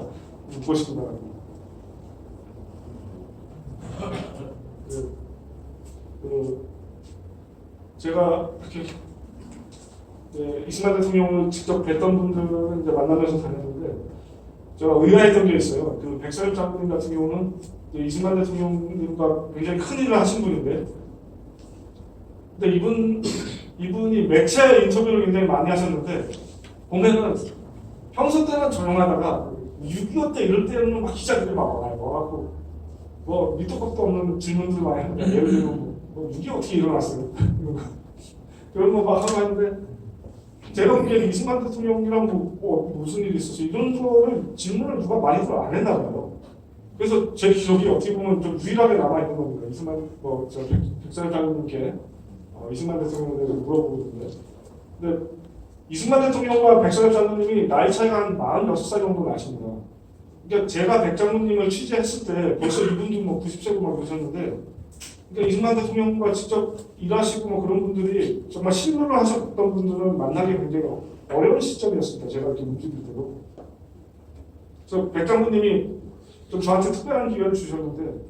보시기 바랍니다. 제가 이렇게 이승만 대통령을 직접 뵀던 분들은 이제 만나면서 다녔는데 제가 의아했던 게 있어요. 그 백설엽 장군님 같은 경우는 이승만 대통령님과 굉장히 큰 일을 하신 분인데, 근데 이분이 매체 인터뷰를 굉장히 많이 하셨는데 보면은 평소 때는 조용하다가 6.25 때 이럴 때는 막 기자들이 막 와갖고 뭐 밑도 끝도 없는 질문들 많이 하는데 예를 들면 뭐 6.25 어떻게 일어났어요? 그런 거 막 하고 하는데 제가 보기에는 이승만 대통령이랑 무슨 일이 있었어 이런 거를 질문을 누가 많이들 안 했나 봐요. 그래서 제 기억이 어떻게 보면 좀 유일하게 남아있는 겁니다. 이승만 백설 장군님께 이승만 대통령에 대해서 물어보거든요. 근데 이승만 대통령과 백설엽 장군님이 나이 차이가 한 46살 정도 나십니다. 그러니까 제가 백 장군님을 취재했을 때 벌써 이분도 뭐 90세고 막 그러셨는데, 그러니까 이승만 대통령과 직접 일하시고 뭐 그런 분들이 정말 실무를 하셨던 분들은 만나기 굉장히 어려운 시점이었습니다. 제가 이렇게 움직일 때도. 그래서 백 장군님이 좀 저한테 특별한 기회를 주셨는데,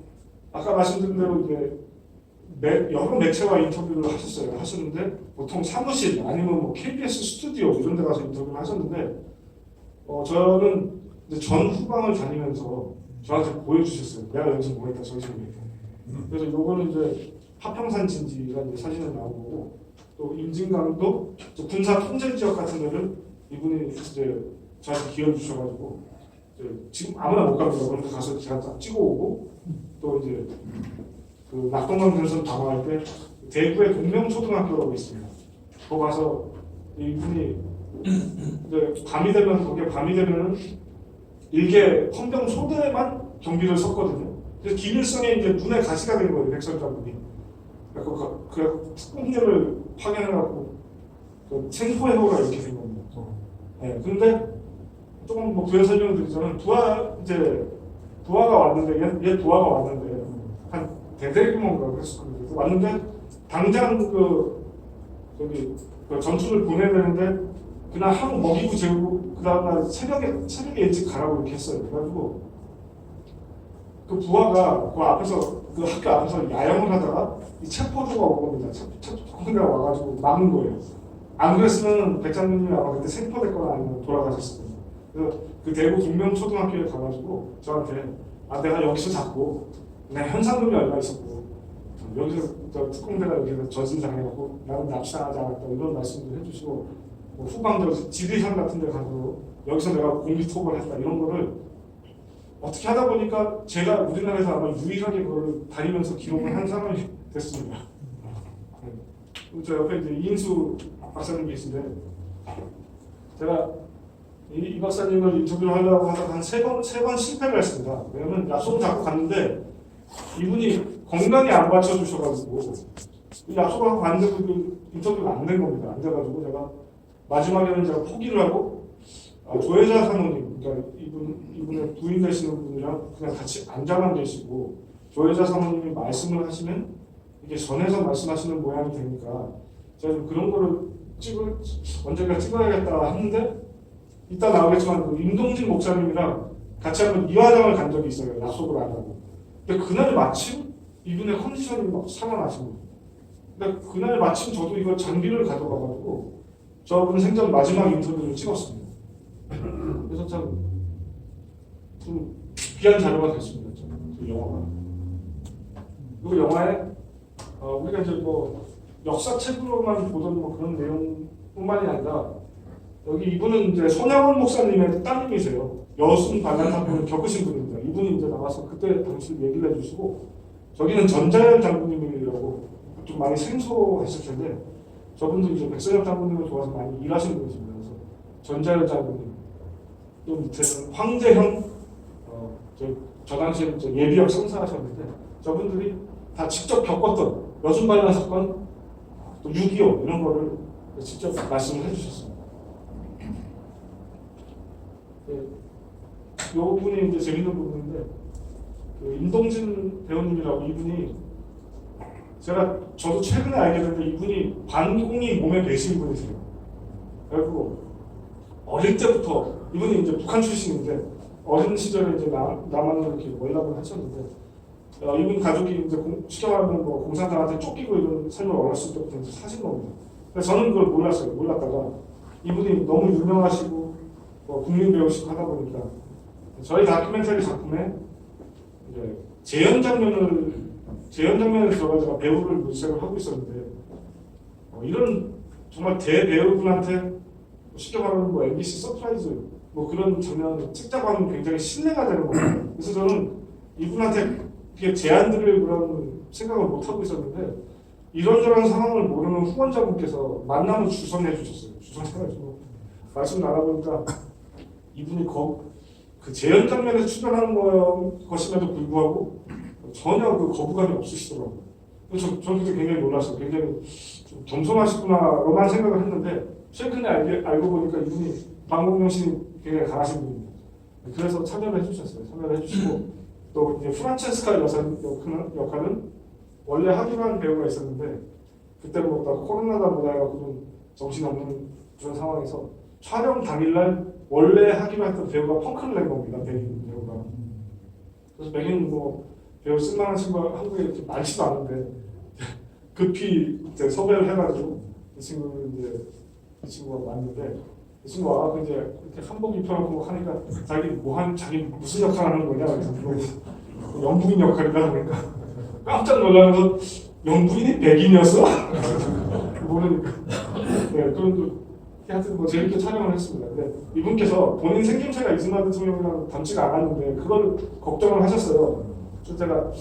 아까 말씀드린 대로 이제 여러 매체와 인터뷰를 하셨는데 보통 사무실 아니면 뭐 KBS 스튜디오 이런 데 가서 인터뷰를 하셨는데 저는 이제 전 후방을 다니면서 저한테 보여주셨어요. 내가 여기서 뭐 했다 저기서 뭐 했다. 그래서 요거는 이제 파평산 진지가 이제 사진에 나오고, 또 임진강도 군사 통제 지역 같은 데를 이분이 이제 저한테 기회를 주셔가지고 지금 아무나 못 갑니다. 그런데 가서 제가 딱 찍어오고, 또 이제 그 낙동강 전선 방어할 때 대구의 동명초등학교라고 있습니다. 거기 가서 이분이 이제 거기에 밤이 되면은 일개 헌병 소대만 경비를 섰거든요. 그래서 김일성의 이제 눈에 가시가 된 거예요, 백설 장군이. 그 특공대를 파견해갖고 그 생포해오라 이렇게 된 겁니다. 네, 근데 조금 뭐 부연 설명드리자면 두화가 왔는데 얘 두화가 왔는데 한 대대규모인가 그랬었거든요. 왔는데 당장 그 전투를 보내야 되는데 그날 하루 먹이고 재우고 그 다음날 새벽에 일찍 가라고 이렇게 했어요. 그래가지고 그 부하가 그 학교 앞에서 야영을 하다가 이 체포조가 온 겁니다. 체포조가 와가지고 막은 거예요. 안 그랬으면 백 장군님이 아마 그때 생포됐거나 아니면 돌아가셨을 거예요. 그래서 그 대구 동명초등학교에 가가지고 저한테 내가 여기서 잡고 내가 현상금이 얼마 있었고 여기서 특공대가 여기서 전신당해갖고 나는 납치당하지 않았다 이런 말씀도 해주시고, 뭐 후방도 지리산 같은 데 가서 여기서 내가 공기톱을 했다 이런 거를 어떻게 하다 보니까 제가 우리나라에서 아마 유일하게 그걸 다니면서 기록을 한 사람이 됐습니다. 저 옆에 이제 이인수 박사님 계신데 제가 이 박사님을 인터뷰를 하려고 하다가 한 세 번 실패를 했습니다. 왜냐면 약속을 잡고 갔는데 이분이 건강이 안 받쳐주셔가지고 약속을 하고 갔는데 그 인터뷰가 안 된 겁니다. 안 돼가지고 제가 마지막에는 제가 포기를 하고 조혜자 사모님, 그러니까 이분의 부인 되시는 분이랑 그냥 같이 앉아만 계시고 조혜자 사모님이 말씀을 하시면 이게 전해서 말씀하시는 모양이 되니까 제가 좀 그런 거를 언젠가 찍어야겠다 하는데 이따 나오겠지만 그 임동진 목사님이랑 같이 한번 이화장을 간 적이 있어요. 약속을 안 하고. 근데 그날 마침 이분의 컨디션이 막 살아나신 거예요. 근데 그날 마침 저도 이거 장비를 가져가가지고 저분 생전 마지막 인터뷰를 찍었습니다. 그래서 참 좀 귀한 자료가 됐습니다. 그 영화가. 그 영화에 우리가 이제 뭐 역사책으로만 보던 뭐 그런 내용뿐만이 아니라 여기 이분은 이제 손양원 목사님의 따님이세요. 여순 반란 사건을 겪으신 분입니다. 이분이 이제 나와서 그때 당시 얘기를 해주시고, 저기는 전자연 장군님이라고 좀 많이 생소했을 텐데 저분도 이제 백설엽 장군님을 좋아서 많이 일하시는 분이십니다. 그래서 전자연 장군님, 또 밑에는 황재형, 저 당시에 예비역 상사하셨는데 저분들이 다 직접 겪었던 여순 반란 사건, 또 6.25 이런 거를 직접 말씀을 해주셨습니다. 이 부분이 이제 재밌는 부분인데 그 임동진 배우님이라고 이분이 저도 최근에 알게 됐는데 이분이 반공이 몸에 배신 분이세요. 그리고 어릴 때부터 이분이 이제 북한 출신인데 어린 시절에 이제 남한으로 이렇게 월남을 하셨는데 이분 가족이 이제 쉽게 말하면 뭐 공산당한테 쫓기고 이런 삶을 어렸을 때부터 이제 사신 겁니다. 그래서 저는 그걸 몰랐어요. 몰랐다가 이분이 너무 유명하시고 뭐 국민 배우시고 하다 보니까 저희 다큐멘터리 작품에 이제 재연 장면에 들어가 제가 배우를 물색을 하고 있었는데 이런 정말 대배우분한테 쉽게 말하면 뭐 MBC 서프라이즈 뭐 그런 장면 찍자고 하면 굉장히 신뢰가 되는 거예요. 그래서 저는 이분한테 그게 제안드릴 그런 생각을 못 하고 있었는데 이런저런 상황을 모르는 후원자분께서 만남을 주선해 주셨어요. 주선해가지고 말씀 나눠보니까 이분이 그 재연 장면에 출연하는 것임에도 불구하고 전혀 그 거부감이 없으시더라고요. 저는 굉장히 놀랐어요. 굉장히 좀 겸손하시구나로만 생각을 했는데 최근에 알고 보니까 이분이 방공명신이 굉장히 강하신 분입니다. 그래서 참여를 해주셨어요. 참여를 해주시고 또 이제 프란체스카 여사 역할은 원래 하기로 한 배우가 있었는데 그때 뭐 코로나다 뭐다 해갖고 좀 정신없는 그런 상황에서 촬영 당일날 원래 하기로 했던 배우가 펑크를 낸 겁니다. 백인 배우가. 그래서 백인 뭐 배우 쓸만한 친구가 한국에 이렇게 많지도 않은데 급히 이제 섭외를 해가지고 이 친구가 왔는데 이 친구가 이제 이렇게 한복 입혀놓고 하니까 자기 무슨 역할 하는 거냐 그래서 영부인 역할이다 그러니까 깜짝 놀라면서 영부인이 백인이었어? 모르니까 네 그런 하여튼 뭐 재밌게 촬영을 했습니다. 근데 이분께서 본인 생김새가 이승만 대통령이랑 닮지가 않았는데 그걸 걱정을 하셨어요. 그래서 제가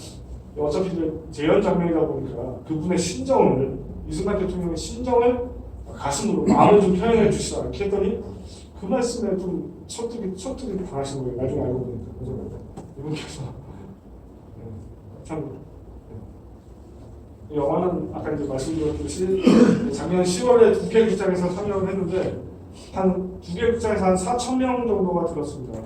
어차피 이제 재연 장면이다 보니까 그분의 신정을 이승만 대통령의 신정을 가슴으로 마음을 좀 표현해 주시라 이렇게 했더니 그 말씀에 좀 설득이 당하신 거예요. 나중에 알고 보니까 그래서 이분께서 참 이 영화는 아까 이제 말씀드렸듯이 작년 10월에 2개 극장에서 촬영을 했는데 한 2개 극장에서 한 4,000명 정도가 들었습니다.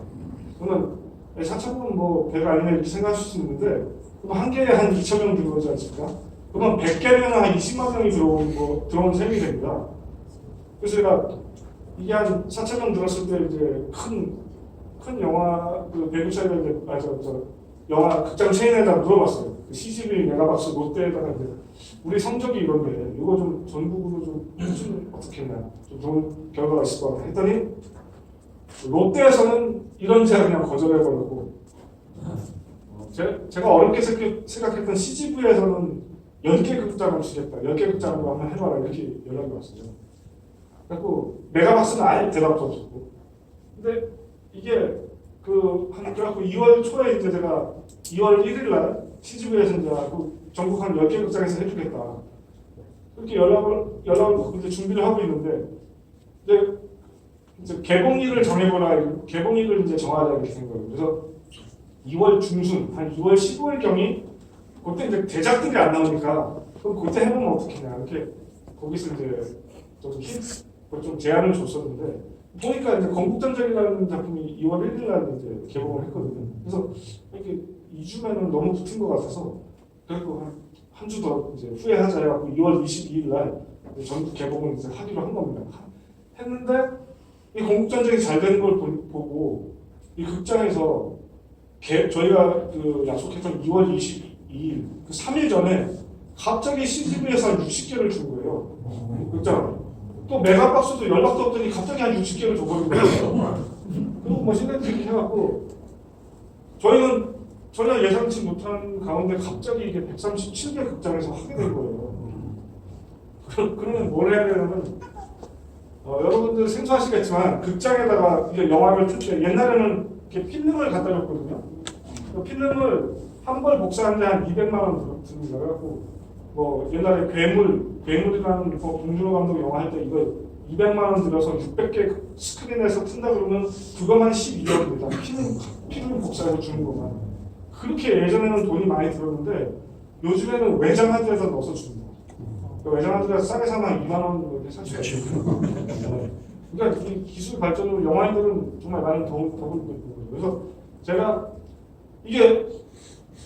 저는 4,000명 뭐 배가 아니네 이렇게 생각하실 수 있는데 그럼 한 개에 한 2,000명 들어오지 않습니까? 그러면 100개면 한 20만 명이 들어온 셈이 됩니다. 그래서 제가 이게 한 4,000명 들었을 때 이제 큰 영화 그 배구사이가 이제 영화 극장 체인에다 물어봤어요. 그 CGV 메가박스 롯데에다가 이제 우리 성적이 이런데 이거 좀 전국으로 좀 해주면 어떻겠나 좀 좋은 결과가 있을 것 같아 했더니 롯데에서는 이런 제안 그냥 거절해버렸고 제가 어렵게 생각했던 CGV에서는 10개 극장을 주겠다 10개 극장으로 한번 해봐라 이렇게 연락이 왔어요. 그래갖고 메가박스는 아예 대답도 없었고 근데 이게 그래갖고 2월 초에 이제 제가 2월 1일 날 CGV에서 이제 전국 한 10개 극장에서 해주겠다. 그렇게 연락을 이제 준비를 하고 있는데, 이제 개봉일을 정해보라, 개봉일을 이제 정하자 이렇게 된 거예요. 그래서 2월 중순, 한 2월 15일경이 그때 이제 대작들이 안 나오니까 그럼 그때 해보면 어떻겠냐 이렇게 거기서 이제 좀 제안을 줬었는데. 보니까 이제 건국전쟁이라는 작품이 2월 1일 날 이제 개봉을 했거든요. 그래서 이렇게 2주면은 너무 붙은 것 같아서 그래도 한 주 더 이제 후회하자 해갖고 2월 22일 날 전국 개봉을 이제 하기로 한 겁니다. 했는데 이 건국전쟁이 잘 되는 걸 보고 이 극장에서 저희가 그 약속했던 2월 22일 그 3일 전에 갑자기 CGV에서 한 60개를 준 거예요. 극장. 또 메가박스도 연락도 없더니 갑자기 한 60개를 줘버린 거예요. 그리고 뭐 신뢰도 이렇게 해갖고 저희는 전혀 예상치 못한 가운데 갑자기 이게 137개 극장에서 하게 된 거예요. 그러면 뭘 해야 되냐면 여러분들 생소하시겠지만 극장에다가 이제 영화를 틀 때 옛날에는 이렇게 필름을 갖다 줬거든요. 그 필름을 한 벌 복사하는데 한 200만 원 듭니다. 그래갖고 뭐 옛날에 괴물이라는 봉준호 감독 영화 할 때 이거 200만 원 들여서 600개 스크린에서 튼다 그러면 그것만 12억입니다. 필름 복사해서 주는 것만. 그렇게 예전에는 돈이 많이 들었는데 요즘에는 외장하드에다 넣어서 줍니다. 그 외장하드가 싸게 사면 2만 원 이렇게 살 수가 있어요. 그러니까 이 기술 발전으로 영화인들은 정말 많은 도움을 받고 있거든요. 그래서 제가 이게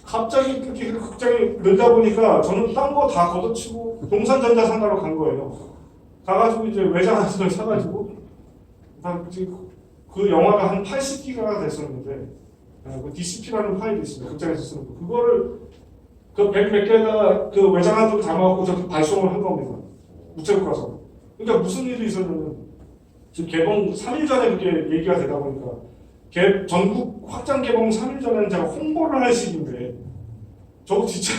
갑자기 그렇게 극장이 늘다 보니까 저는 딴 거 다 걷어치고 동산전자상가로 간 거예요. 가가지고 이제 외장하드를 사가지고 그 영화가 한 80기가가 됐었는데 그 DCP라는 파일이 있습니다. 극장에서 쓰는 거. 그거를 그 100몇 개가 그 외장하드로 담아갖고 저렇게 발송을 한 겁니다. 우체국 가서. 그러니까 무슨 일이 있었냐면 지금 개봉 3일 전에 그게 얘기가 되다 보니까 전국 확장 개봉 3일 전에는 제가 홍보를 할 시기인데 저거 진짜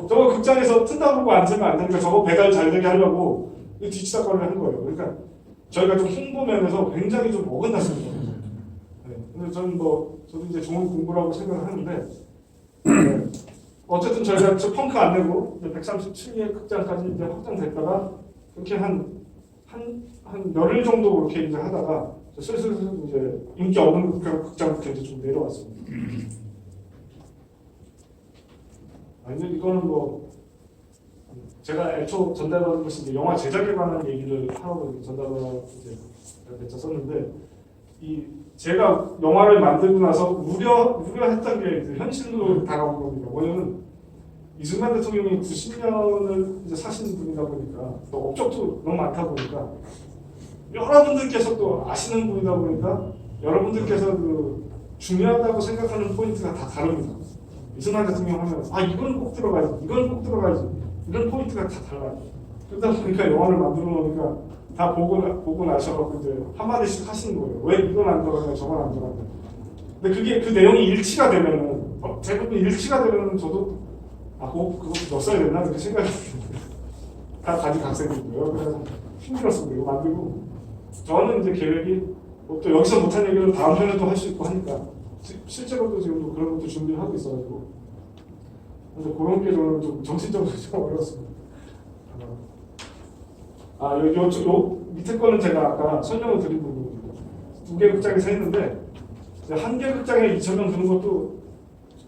저거 극장에서 튼다고 보고 앉으면 안 되니까 저거 배달 잘 되게 하려고 뒤치다거리를 한 거예요. 그러니까 저희가 좀 홍보 면에서 굉장히 좀 어긋났습니다. 네. 근데 저는 저도 이제 좋은 공부라고 생각을 하는데 네. 어쨌든 저희가 저 펑크 안 내고 137개 극장까지 이제 확장됐다가 그렇게 한 열흘 정도 그렇게 이제 하다가 슬슬 이제 인기 없는 극장부터 이제 좀 내려왔습니다. 아니 이거는 제가 애초 전달받은 것이 이제 영화 제작에 관한 얘기를 하라고 전달을 이제 썼는데 제가 영화를 만들고 나서 우려했던 게 이제 현실로 다가온 겁니다. 뭐냐면 이승만 대통령이 90년을 이제 사신 분이다 보니까 또 업적도 너무 많다 보니까 여러분들께서 또 아시는 분이다 보니까 여러분들께서 그 중요하다고 생각하는 포인트가 다 다릅니다. 이승만 대통령 하면 이건 꼭 들어가야지, 이건 꼭 들어가야지 이런 포인트가 다 달라요. 그러다 보니까 영화를 만들어 놓으니까 다 보고 나셔갖고 이제 한마디씩 하시는 거예요. 왜 이건 안 들어가냐, 저건 안 들어가냐. 근데 그게 그 내용이 일치가 되면은 대부분 일치가 되면은 저도 그거 넣었어야 됐나 이렇게 생각이 다 가지각색이고요. 그래서 힘들었습니다. 이거 만들고 저는 이제 계획이 또 여기서 못한 얘기를 다음 편에도 할 수 있고 하니까 실제로도 지금 그런 것도 준비를 하고 있어가지고 근데 그런 게 저는 좀 정신적으로 좀 어려웠습니다. 요 밑에 거는 제가 아까 설명을 드린 부분입니다. 2개 극장에서 했는데 1개 극장에 2,000명 드는 것도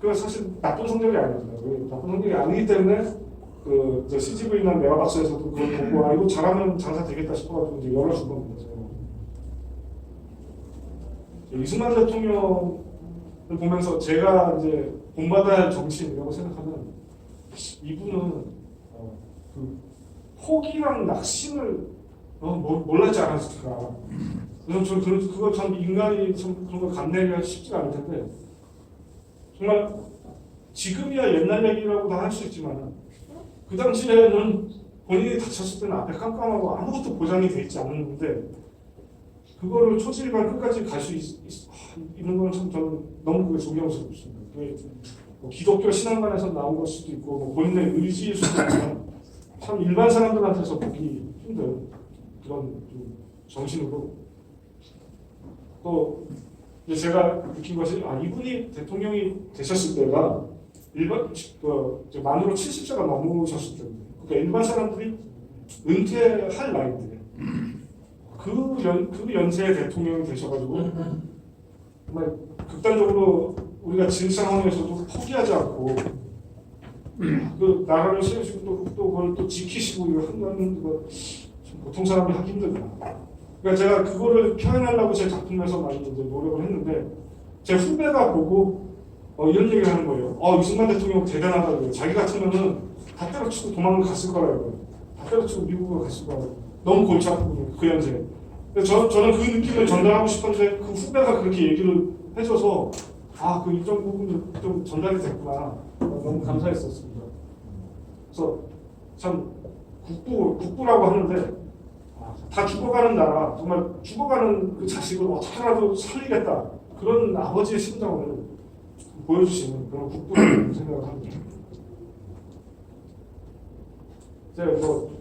그건 사실 나쁜 성적이 아닙니다. 나쁜 성적이 아니기 때문에 CGV나 메가박스에서도 그걸 보고 이거 잘하면 장사 되겠다 싶어가지고 이제 열어준 겁니다. 이승만 대통령을 보면서 제가 이제 본받아야 할 정치인이라고 생각하면 이분은 그 호기랑 낙심을 몰랐지 않았을까. 그래서 그거 참 인간이 참 그런 걸 감내하기가 쉽지가 않을 텐데 정말 지금이야 옛날 얘기라고 다 할 수 있지만 그 당시에는 본인이 다쳤을 때는 앞에 깜깜하고 아무것도 보장이 돼 있지 않았는데 그거를 초지일관 끝까지 갈 수 있는 건 참 저는 너무 그게 존경스럽습니다. 그게 기독교 신앙관에서 나온 걸 수도 있고 본인의 의지일 수도 있지만 참 일반 사람들한테서 보기 힘든 그런 정신으로 또 제가 느낀 것이 이분이 대통령이 되셨을 때가 만으로 70세가 넘으셨을 때입니다. 그러니까 일반 사람들이 은퇴할 나이인데 그 연세의 대통령이 되셔가지고 정말 극단적으로 우리가 진 상황에서도 포기하지 않고 그 나라를 세우시고 또 그걸 또 지키시고 이거 한다는 거 보통 사람이 하기 힘들다. 그러니까 제가 그거를 표현하려고 제 작품에서 많이 이제 노력을 했는데 제 후배가 보고 이런 얘기를 하는 거예요. 이승만 대통령 대단하다고요. 자기 같으면은 다 때려치고 도망을 갔을 거라고요. 다 때려치고 미국으로 갔을 거라고. 너무 골치 아프고 그 연세. 저는 그 느낌을 전달하고 싶었는데 그 후배가 그렇게 얘기를 해줘서 그 일정 부분이 좀 전달이 됐구나. 너무 감사했었습니다. 그래서 참 국부라고 하는데 다 죽어가는 나라, 정말 죽어가는 그 자식을 어떻게라도 살리겠다. 그런 아버지의 심정을 보여주시는 그런 국부라고 생각을 합니다.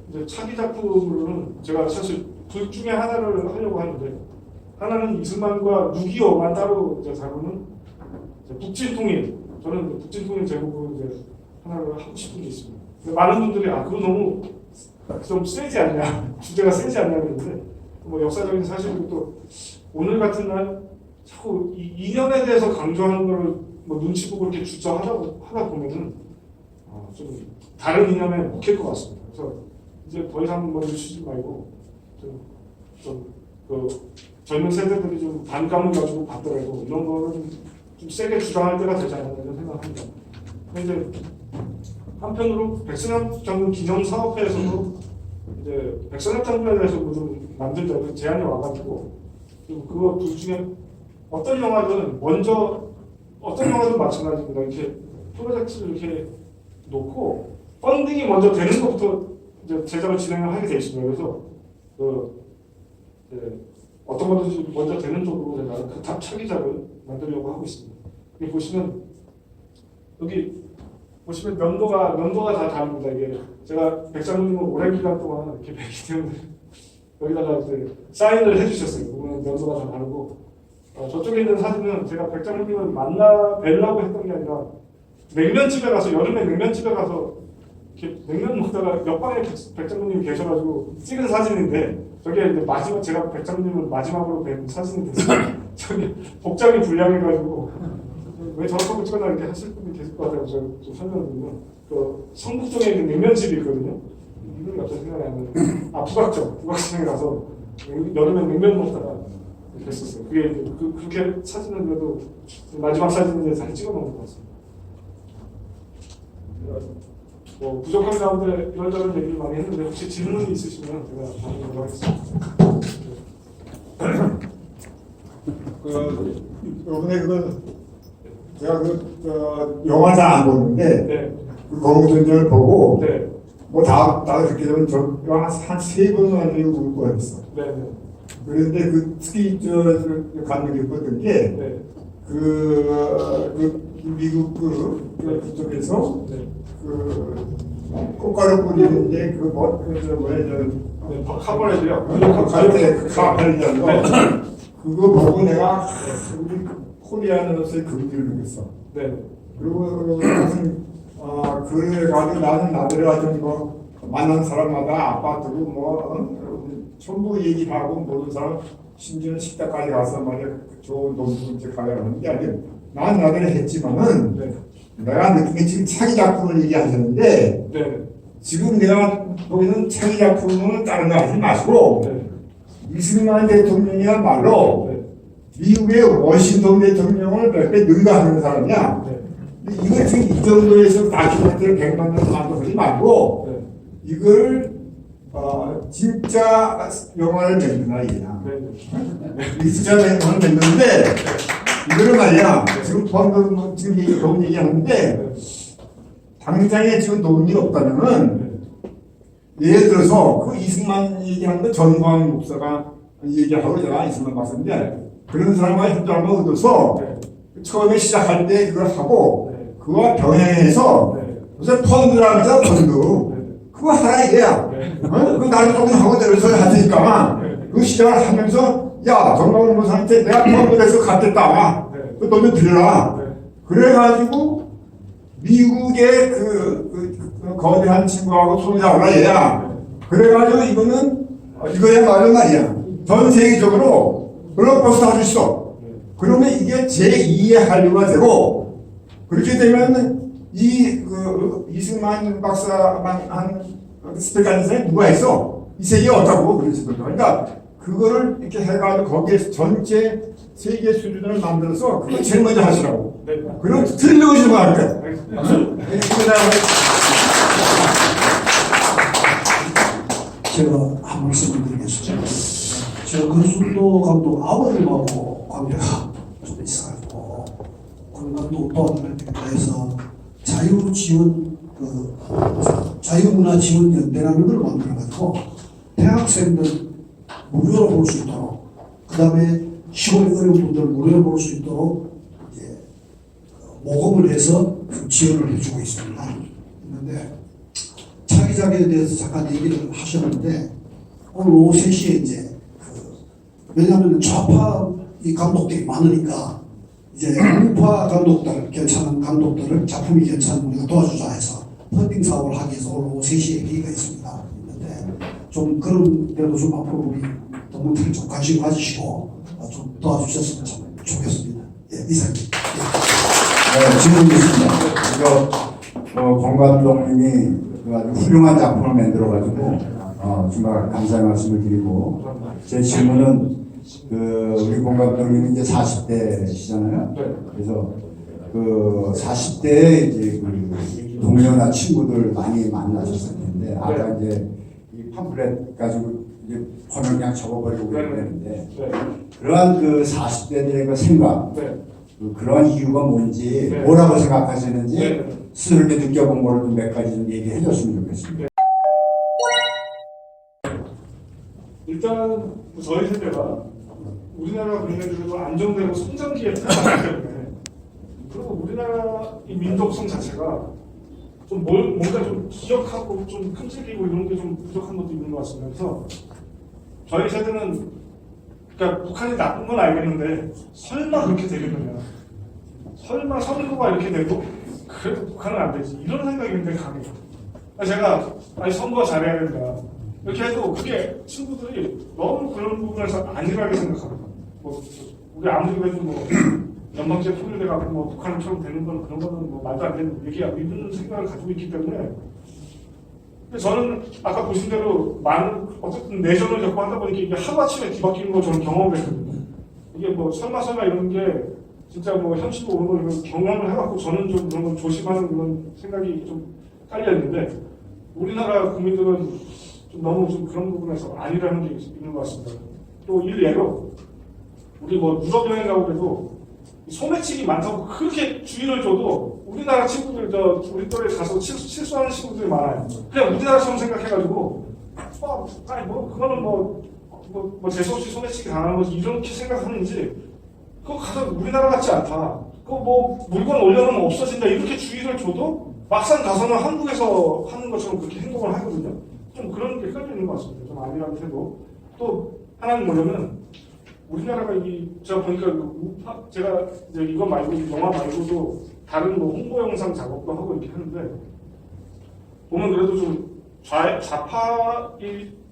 이제 차기 작품으로는 제가 사실 둘 중에 하나를 하려고 하는데 하나는 이승만과 6.25만 따로 이제 다루는 북진통일. 저는 북진통일 제목으로 이제 하나를 하고 싶은 게 있습니다. 많은 분들이 그거 너무 좀 세지 않냐, 주제가 세지 않냐 그러는데 역사적인 사실이고 또 오늘 같은 날 자꾸 이념에 대해서 강조하는 거를 눈치 보고 이렇게 주저하다 보면은 좀 다른 이념에 먹힐 것 같습니다. 그래서 이제 더 이상 먼저 치지 말고 그 젊은 세대들이 좀 반감을 가지고 받더라도 이런 거는 좀 세게 주장할 때가 되지 않나 이런 생각합니다. 근데 이제 한편으로 백선엽 장군 기념사업회에서도 이제 백선엽 장군에 대해서 좀 만들자고 제안이 와가지고 그거 둘 중에 어떤 영화든 마찬가지입니다. 이렇게 프로젝트를 이렇게 놓고 펀딩이 먼저 되는 것부터 이제 제작을 진행을 하게 돼 있습니다. 그래서 어떤 것든지 먼저 되는 쪽으로 제가 그 차기작을 만들려고 하고 있습니다. 여기 보시면 면도가 다 다릅니다. 이게 제가 백장군님은 오랜 기간 동안 이렇게 뵙기 때문에 여기다가 이제 사인을 해주셨어요. 보면 면도가 다 다르고 저쪽에 있는 사진은 제가 백장군님을 뵈려고 했던 게 아니라 냉면집에 가서 여름에 냉면집에 가서 이렇게 냉면 먹다가 옆방에 백장군님이 계셔가지고 찍은 사진인데 저게 이제 마지막 제가 백장군님을 마지막으로 뵌 사진이 됐어요. 저기 복장이 불량해가지고 왜 저런 거 찍었나 이렇게 하실 분이 계실 것 같아요. 제가 좀 설명드리면 그 성북동에 있는 냉면집이 있거든요. 이름이 갑자기 생각이 안 나는데 북악정에 가서 여름에 냉면 먹다가 됐었어요. 그게 이제 그렇게 사진을 그래도 마지막 사진인데 잘 찍어놓은 것 같습니다. 뭐 부족한 가운데 이런저런 얘기를 많이 했는데 혹시 질문이 있으시면 제가 답변하도록 하겠습니다. 요번에 제가 영화 잘 안 보는데 네. 그 거북선전을 보고 네. 뭐 나도 그렇게 되면 한3 번 완전히 울 뻔했어. 네. 네. 그런데 특히 감명이 깊었던 게 네. 미국 그쪽에서 네. 꽃가루 뿌리는데 네. 카바레드요. 카바레드라는 거 그거 보고 내가 우리 코리아노스의 금기를 느꼈어. 네. 그리고 그래가지고 나는 나들이가 좀 만난 사람마다 아파트고 전부 얘기하고 모든 사람 심지어는 식당까지 가서 좋은 돈을 가야 하는 게 아니고 나는 나들이 했지만은 네. 내가 느낀 게 지금 차기 작품을 얘기하셨는데 네. 지금 내가 보이는 차기 작품은 다른 거 하지 마시고 네. 이승만 대통령이야말로 네. 미국의 워싱턴 대통령을 몇 배 능가하는 사람이야. 네. 이걸 지금 이 정도에서 다큐멘터리를 100만 년 만들지 말고 네. 이걸 진짜 영화를 만드나 얘야. 이 진짜 영화를 만드는데 이거를 말이야. 지금 방금 지금 돈 얘기하는데 당장에 지금 돈이 없다면은 예를 들어서 그 이승만 얘기하는 거 전광 목사가 얘기하고 제가 이승만 박사인데 그런 사람과 협조를 얻어서 처음에 시작할 때 그걸 하고 그와 병행해서 무슨 펀드라면서 펀드 그거 하라 이거야. 그 나는 조금 하고 내려서 하니까 그 시작을 하면서 야 정광훈 목사한테 내가 펀드에서 갖겠다. 그 돈 좀 빌려라. 그래가지고 미국의 그 거대한 친구하고 손을 잡으라 얘야. 그래가지고 이거야말로 말이야. 전 세계적으로 블록버스터 할 수 있어. 그러면 이게 제2의 한류가 되고 그렇게 되면 이승만 박사만 한 스펙하는 사람이 누가 있어? 이 세계에 어쩌고 그러지. 그러니까 그거를 이렇게 해가지고 거기에 전체 세계 수준을 만들어서 그걸 제일 먼저 하시라고. 그럼 틀리고 싶어 할 거야. 제가 한 말씀을 드리겠습니다. 제가 권순도 감독 아버님하고 관계가 좀 있어가지고 권 감독 도와드리겠다 해서 자유문화지원연대라는 걸 만들어가지고 대학생들 무료로 볼 수 있도록 그 다음에 시골에 어려운 분들 무료로 볼 수 있도록 이제 모금을 해서 지원을 해주고 있습니다. 그런데 차기작에 대해서 잠깐 얘기를 하셨는데 오늘 오후 3시에 이제 왜냐하면 좌파 이 감독들이 많으니까 이제 우파 감독들 괜찮은 감독들을 작품이 괜찮은 우리가 도와주자 해서 펀딩 사업을 하기 위해서 오늘 오후 3시에 회의가 있습니다. 있는데 좀 그런 데도 좀 앞으로 우리 동문들이 좀 관심 가지시고 좀 도와주셨으면 참 좋겠습니다. 예, 이상입니다. 질문 있습니다. 권 감독님이 아주 훌륭한 작품을 만들어가지고 정말 감사의 말씀을 드리고 제 질문은 우리 권 감독님이 이제 40대시잖아요. 그래서 40대에 이제 그 동료나 친구들 많이 만나셨을 텐데 아까 이제 이 팜플렛 가지고 이제 번을 그냥 적어버리고 그랬는데 그러한 그 40대들의 그 생각 그런 이유가 뭔지 뭐라고 생각하시는지 스스로 이렇게 느껴본 거를 좀 몇 가지 좀 얘기해 줬으면 좋겠습니다. 일단 저희 세대가 우리나라 국민들도 안정되고 성장기에 태어났기 때문에 그리고 우리나라 이 민족성 자체가 좀 뭔가 좀 기억하고 좀 끈질기고 이런 게 좀 부족한 것도 있는 것 같습니다. 그래서 저희 세대는 그러니까 북한이 나쁜 건 알겠는데 설마 그렇게 되겠느냐, 설마 선거가 이렇게 돼도 그래도 북한은 안 되지 이런 생각이 굉장히 강해요. 제가 아니 선거 잘해야 된다 이렇게 해도 그게 친구들이 너무 그런 부분에서 안일하게 생각합니다. 뭐 우리 아무리 그래도 뭐 연방제 통일돼 갖고 뭐 북한처럼 되는 건 그런 거는 뭐 말도 안 되는 얘기야 이런 생각을 가지고 있기 때문에 근데 저는 아까 보신 대로 많은 어쨌든 내전을 겪고 하다 보니까 이게 하루아침에 뒤바뀌는 거 저는 경험을 했거든요. 이게 뭐 설마 이런 게 진짜 뭐 현실로 오는 걸 경험을 해갖고 저는 좀 그런 걸 조심하는 그런 생각이 좀 깔려 있는데 우리나라 국민들은 좀 너무 좀 그런 부분에서 아니라는 게 있는 것 같습니다. 또 일례로 우리 뭐 유럽 여행 가고 그래도 소매치기 많다고 그렇게 주의를 줘도 우리나라 친구들 우리 또래 가서 실수하는 친구들이 많아요. 그냥 우리나라처럼 생각해가지고 아니 뭐 그거는 뭐 재수없이 소매치기 당하는 거지 이렇게 생각하는지 그거 가서 우리나라 같지 않다. 그거 뭐 물건 올려놓으면 없어진다 이렇게 주의를 줘도 막상 가서는 한국에서 하는 것처럼 그렇게 행동을 하거든요. 좀 그런 게 깔려 있는 것 같습니다. 좀 아니라는 태도. 또 하나는 뭐냐면 우리나라가 제가 보니까 제가 이제 이거 말고 영화 말고도 다른 뭐 홍보 영상 작업도 하고 이렇게 하는데 보면 그래도 좀 좌파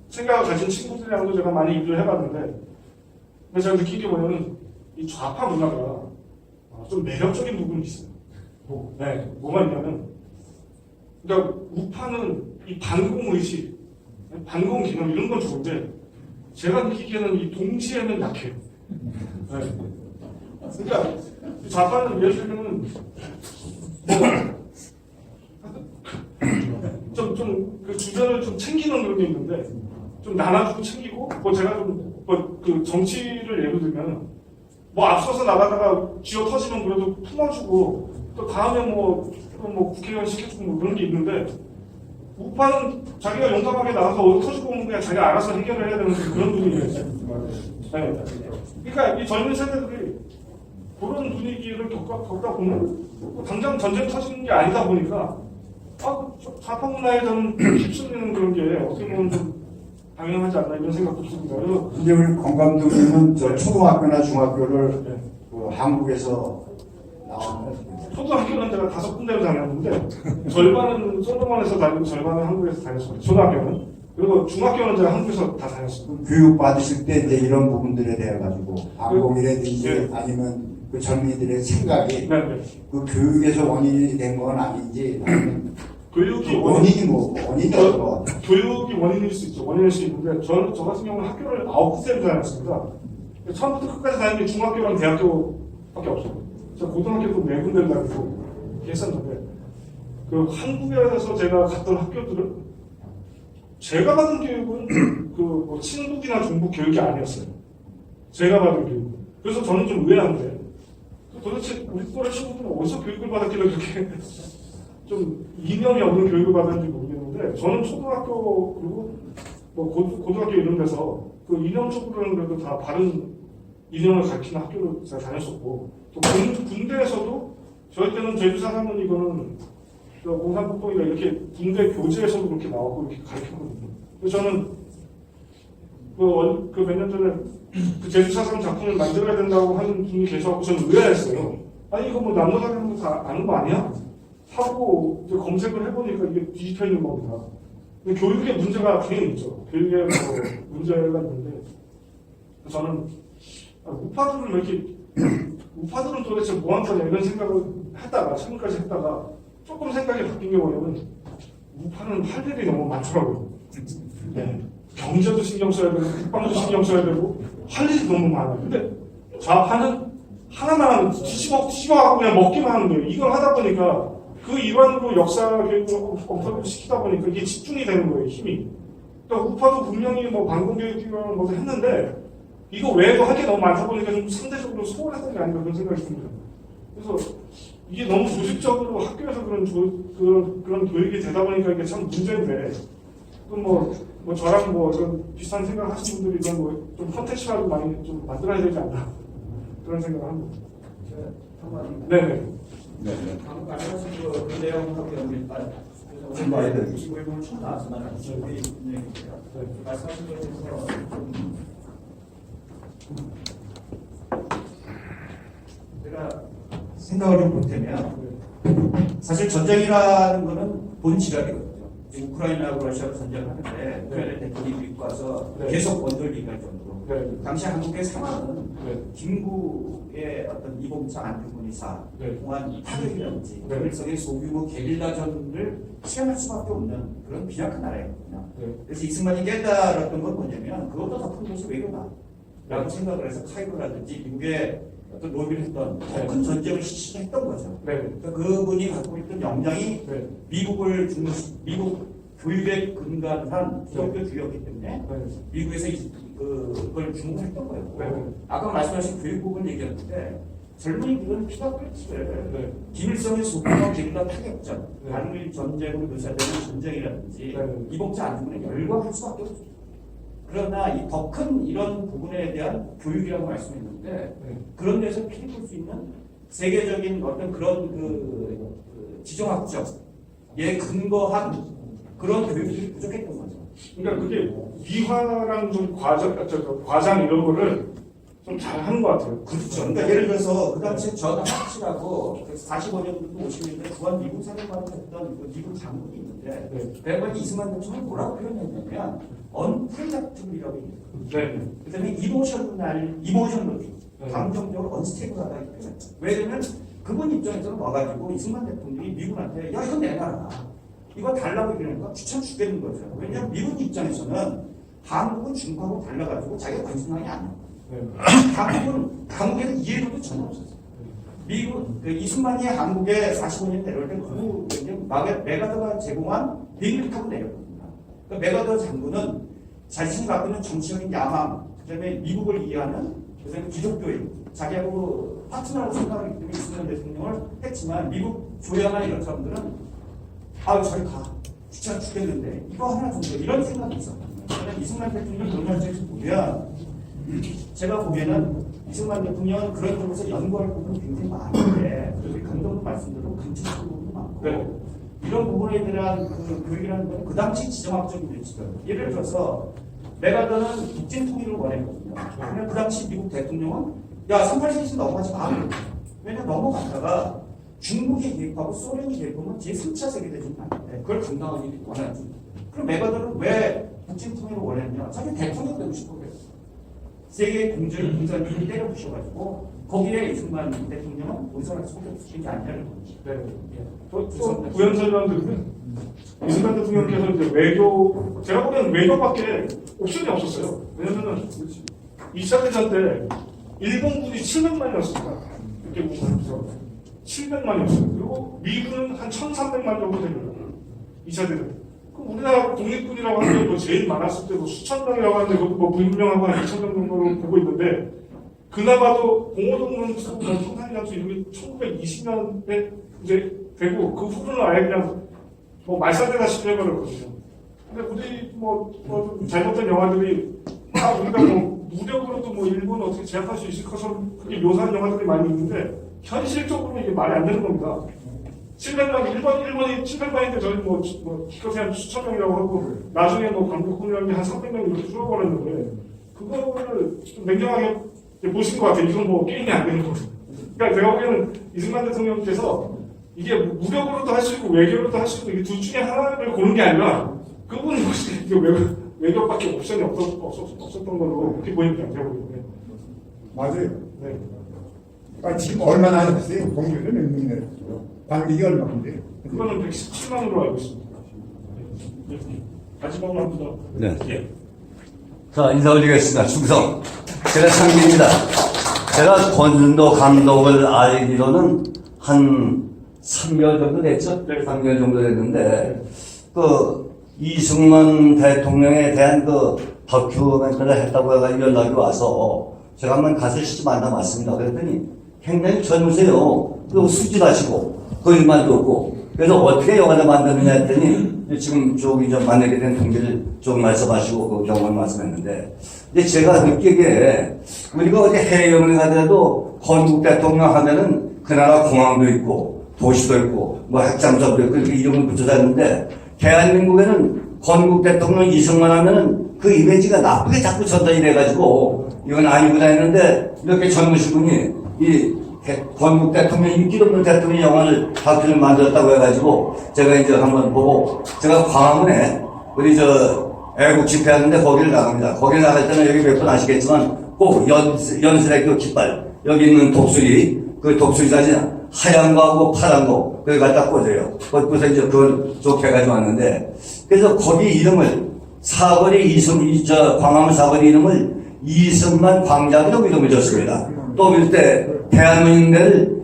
생각을 가진 친구들이랑도 제가 많이 일을 해봤는데 근데 제가 느낀 게 뭐냐면 이 좌파 문화가 좀 매력적인 부분이 있어요. 뭐가 있냐면 그러니까 우파는 이 반공 의식, 반공 기능 이런 건 좋은데 제가 느끼기에는 이 동지에는 약해요. 그러니까 좌파는 예를 들면 그 주변을 좀 챙기는 그런 게 있는데 좀 나눠주고 챙기고 뭐 제가 좀 그 정치를 예를 들면 뭐 앞서서 나가다가 쥐어 터지면 그래도 품어주고 또 다음에 뭐 국회의원 시켜주고 뭐 그런 게 있는데 우파는 자기가 용감하게 나가서 어디 터지고 오면 그냥 자기가 알아서 해결을 해야 되는 그런 분위기예요. 그러니까 이 젊은 세대들이 그런 분위기를 겪다 보면 당장 전쟁 터지는 게 아니다 보니까 좌파 문화에 저는 휩쓸리는 그런 게 어떻게 보면 좀 당연하지 않나 이런 생각도 듭니다. 그래서 근데 우리 권 감독님은 초등학교나 중학교를 한국에서 나왔는데 초등학교는 제가 5군데를 다녔는데 절반은 솔로몬에서 다니고 절반은 한국에서 다녔습니다. 초등학교는. 그리고 중학교는 제가 한국에서 다 다녔습니다. 교육 받으실 때 이제 이런 부분들에 대해 가지고 방법이라든지 아니면 그 젊은이들의 생각이 그 교육에서 원인이 된 건 아닌지 교육이 원인이 원인이 어떤 것 같아요? 교육이 원인일 수 있죠. 원인일 수 있는데 저 같은 경우는 학교를 9군데를 다녔습니다. 처음부터 끝까지 다니는 게 중학교랑 대학교밖에 없어요. 제가 고등학교도 4군데를 다니고 했었는데 그 한국에서 제가 갔던 학교들은 제가 받은 교육은 뭐 친북이나 종북 교육이 아니었어요. 제가 받은 교육은. 그래서 저는 좀 의아한데 도대체 우리 또래 친구들은 어디서 교육을 받았길래 그렇게 좀 이념이 없는 교육을 받았는지 모르겠는데 저는 초등학교 그리고 뭐 고등학교 이런 데서 그 이념적으로는 그래도 다 바른 이념을 가르치는 학교를 제가 다녔었고 또 군대에서도 저희 때는 제주사 사문 이거는 공산국동이나 이렇게 군대 교재에서도 그렇게 나오고 이렇게 가르쳤거든요. 그래서 저는 그 몇 년 전에 그 제주사상 작품을 만들어야 된다고 하는 분이 계셔서 저는 의아했어요. 아니 이거 뭐 남녀사는 다 아는 거 아니야? 하고 검색을 해보니까 이게 뒤집혀 있는 겁니다. 근데 교육에 문제가 당연히 있죠. 교육에 뭐 문제가 있는데 저는 우파들은 도대체 뭐 한 거냐 이런 생각을 했다가 최근까지 했다가 조금 생각이 바뀐 게 뭐냐면 우파는 할 일이 너무 많더라고요. 네. 경제도 신경 써야 되고 국방도 신경 써야 되고 할 일이 너무 많아요. 근데 좌파는 하나만 뒤집어갖고 그냥 먹기만 하는 거예요. 이걸 하다 보니까 그 일환으로 역사 교육을 엄청 시키다 보니까 이게 집중이 되는 거예요, 힘이. 그러니까 우파도 분명히 뭐 반공교육이라는 것을 했는데 이거 외에도 할 게 너무 많다 보니까 좀 상대적으로 소홀했던 게 아닌가 그런 생각이 듭니다. 그래서 이게 너무 조직적으로 학교에서 그런 교육이 되다 보니까 이게 참 문제인데, 뭐 저랑 뭐 좀 비슷한 생각 하시는 분들이 이건 뭐 좀 컨텐츠라도 많이 좀 만들어야 되지 않나 그런 생각을 합니다. 네네. 방금 말씀하신 그 내용하고 연결 그래서 오늘 25일분을 처음 나왔지만 우리 분명히요. 말씀하신 거에 대해서 제가 생각을 좀 보태면 사실 전쟁이라는 거는 본질이거든요. 지금 우크라이나하고 러시아로 전쟁을 하는데 우크라이나 대통령이 입고 와서 계속 원돌리기할 정도로 당시 한국의 상황은 김구의 어떤 이봉창 안중근이사 동안 타격이라든지 독일성의 소규모 게릴라전을 시행할 수밖에 없는 그런 빈약한 나라였거든요. 그래서 이승만이 깨달았던 건 뭐냐면 그것도 더 큰 것이 외교다 라고 생각을 해서 카이로라든지 미국의 어떤 로비를 했던 더 큰 전쟁을 실시했던 거죠. 그러니까 그분이 갖고 있던 역량이 미국 교육에 근간한 기독교 주의였기 때문에 미국에서 그걸 주목했던 거였고 아까 말씀하신 교육 부분 얘기했는데 젊은이들은 피가 끓지를 김일성의 소규모 게릴라 타격전, 한일 전쟁으로 묘사되는 전쟁이라든지 이봉자 안중근의 열광할 수밖에 없죠. 그러나 이 더 큰 이런 부분에 대한 교육이라고 말씀했는데 그런 데서 피해 볼 수 있는 세계적인 어떤 그런 지정학적에 근거한 그런 교육들이 부족했던 거죠. 그러니까 그게 미화랑 좀 과장 이런 거를 좀 잘하는 것 같아요. 그렇죠. 그러니까 예를 들어서 그 당시에 전 하치라고 45년부터 50년대 구한 미국 사령관을 했던 그 미국 장군이 있는데 내가 이승만 대통령을 뭐라고 표현했냐면 언프로덕티브라고 얘기해요. 그다음에 이모셔널리 감정적으로 언스테이블하다 이렇게 표현했어요. 왜냐면 그분 입장에서는 와가지고 이승만 대통령이 미국한테 야 이거 내놔라 이거 달라고 이러니까 귀찮아 죽겠는 거죠. 왜냐면 미국 입장에서는 한국은 중국하고 달라가지고 자기가 관심상이 아니에요. 한국에는 이해도도 전혀 없었어요. 미국, 이승만이 한국에 45년 내려올 때 메가더가 제공한 비행기를 타고 내렸거든요. 메가더 장군은 자신이 갖고 있는 정치적인 야망, 그 다음에 미국을 이해하는, 그 다음에 기독교인, 자기하고 파트너라고 생각하기 때문에 이승만 대통령을 했지만 미국 조야나 이런 사람들은 저리 가. 귀찮아 죽겠는데 이거 하나 정도 이런 생각이 있었거든요. 그러면 이승만 대통령이 논란적에서 보면 제가 보기에는 이승만 대통령은 그런 점에서 연구할 부분이 굉장히 많은데 감독도 말씀대로 감찰할 부분도 많고 이런 부분에 대한 교육이라는 건 그 당시 지정학적인 위치거든요. 예를 들어서 메가더는 북진 통일을 원했거든요. 그러면 그 당시 미국 대통령은 야 38세기 넘어가지 마. 왜냐면 넘어갔다가 중국이 개입하고 소련이 개입하면 제3차 세계대전이 나는데 그걸 감당하기 원하지. 그럼 메가더는 왜 북진 통일을 원했냐? 자기 대통령 되고 싶어 그랬어. 세계 공주를 공산주의 때려부셔가지고 거기에 이승만 대통령은 본선할 수밖에 없는 게 아니라는 거죠. 또 구현설명들은 이승만 대통령께서 이제 외교, 제가 보기에는 외교밖에 옵션이 없었어요. 왜냐면은 2차 대전 때 일본군이 700만이었습니다. 이렇게 보면 700만이었어요. 그리고 미군은 한 1,300만 정도 됩니다. 2차 대전. 그럼 우리나라 독립군이라고 하는 게 뭐 제일 많았을 때도 수천 명이라고 하는데 그것도 뭐 불명하고 한 2,000명 정도로 보고 있는데 그나마도 공호동문 청산이라서 이름이 1920년에 이제 되고 그 후로는 아예 그냥 뭐 말살되다시피 해버렸거든요. 근데 우리 좀 잘못된 영화들이 우리가 뭐 무력으로도 뭐 일본 어떻게 제압할 수 있을 것처럼 그렇게 묘사하는 영화들이 많이 있는데 현실적으로 이게 말이 안 되는 겁니다. 700만, 일본이 700만인데 저희 기껏해 한 수천 명이라고 하고, 나중에 광복군이라는 게 한 300명 이렇게 줄어버렸는데, 그거를 좀 냉정하게 보신 것 같아요. 이건 게임이 안 되는 거죠. 그러니까 제가 보기에는 이승만 대통령께서 이게 무력으로도 할 수 있고, 외교로도 할 수 있고, 이게 둘 중에 하나를 고른 게 아니라, 그분은 혹시 외교밖에 옵션이 없었던 걸로 그렇게 보입니다. 제가 보기에는. 맞아요. 네. 지금 얼마나 하셨어요? 공개를 몇 명이나 했어요? 관객이 얼마인데? 그거는 117만으로 알고 있습니다. 마지막으로 한 번 더. 네. 예. 자, 인사 올리겠습니다. 충성. 제가 창기입니다. 제가 권준도 감독을 알기로는 한 3개월 정도 됐죠? 네. 3개월 정도 됐는데, 이승만 대통령에 대한 다큐멘터리를 했다고 해가지고 연락이 와서, 제가 한번 가서 직접 만나봤습니다. 그랬더니 굉장히 젊으세요. 그리고 수질하시고, 거짓말도 없고, 그래서 어떻게 영화를 만드느냐 했더니, 지금 저기 만나게 된 동기를 좀 말씀하시고 그 경험을 말씀했는데, 이제 제가 느끼기에 우리가 어디 해외여행을 가더라도 건국 대통령 하면은 그 나라 공항도 있고 도시도 있고 뭐 핵잠수함도 있고 이렇게 이름을 붙여서 했는데, 대한민국에는 건국 대통령 이승만 하면은 그 이미지가 나쁘게 자꾸 전달이 돼가지고 이건 아니구나 했는데, 이렇게 젊으신 분이 이 건국 대통령, 인기 없는 대통령 영화를 다큐를 만들었다고 해가지고 제가 이제 한번 보고, 제가 광화문에 우리 애국 집회하는데 거기를 나갑니다. 거기 나갈 때는 여기 몇 분 아시겠지만 꼭 연설의 그 깃발, 여기 있는 독수리, 그 독수리 사진 하얀 거하고 파란 거 그걸 갖다 꽂아요. 꽂고서 이제 그걸 좋게 해가지고 왔는데, 그래서 거기 이름을 광화문 사거리 이름을 이승만 광장이라고 이름을 줬습니다. 또 그때 대한민국을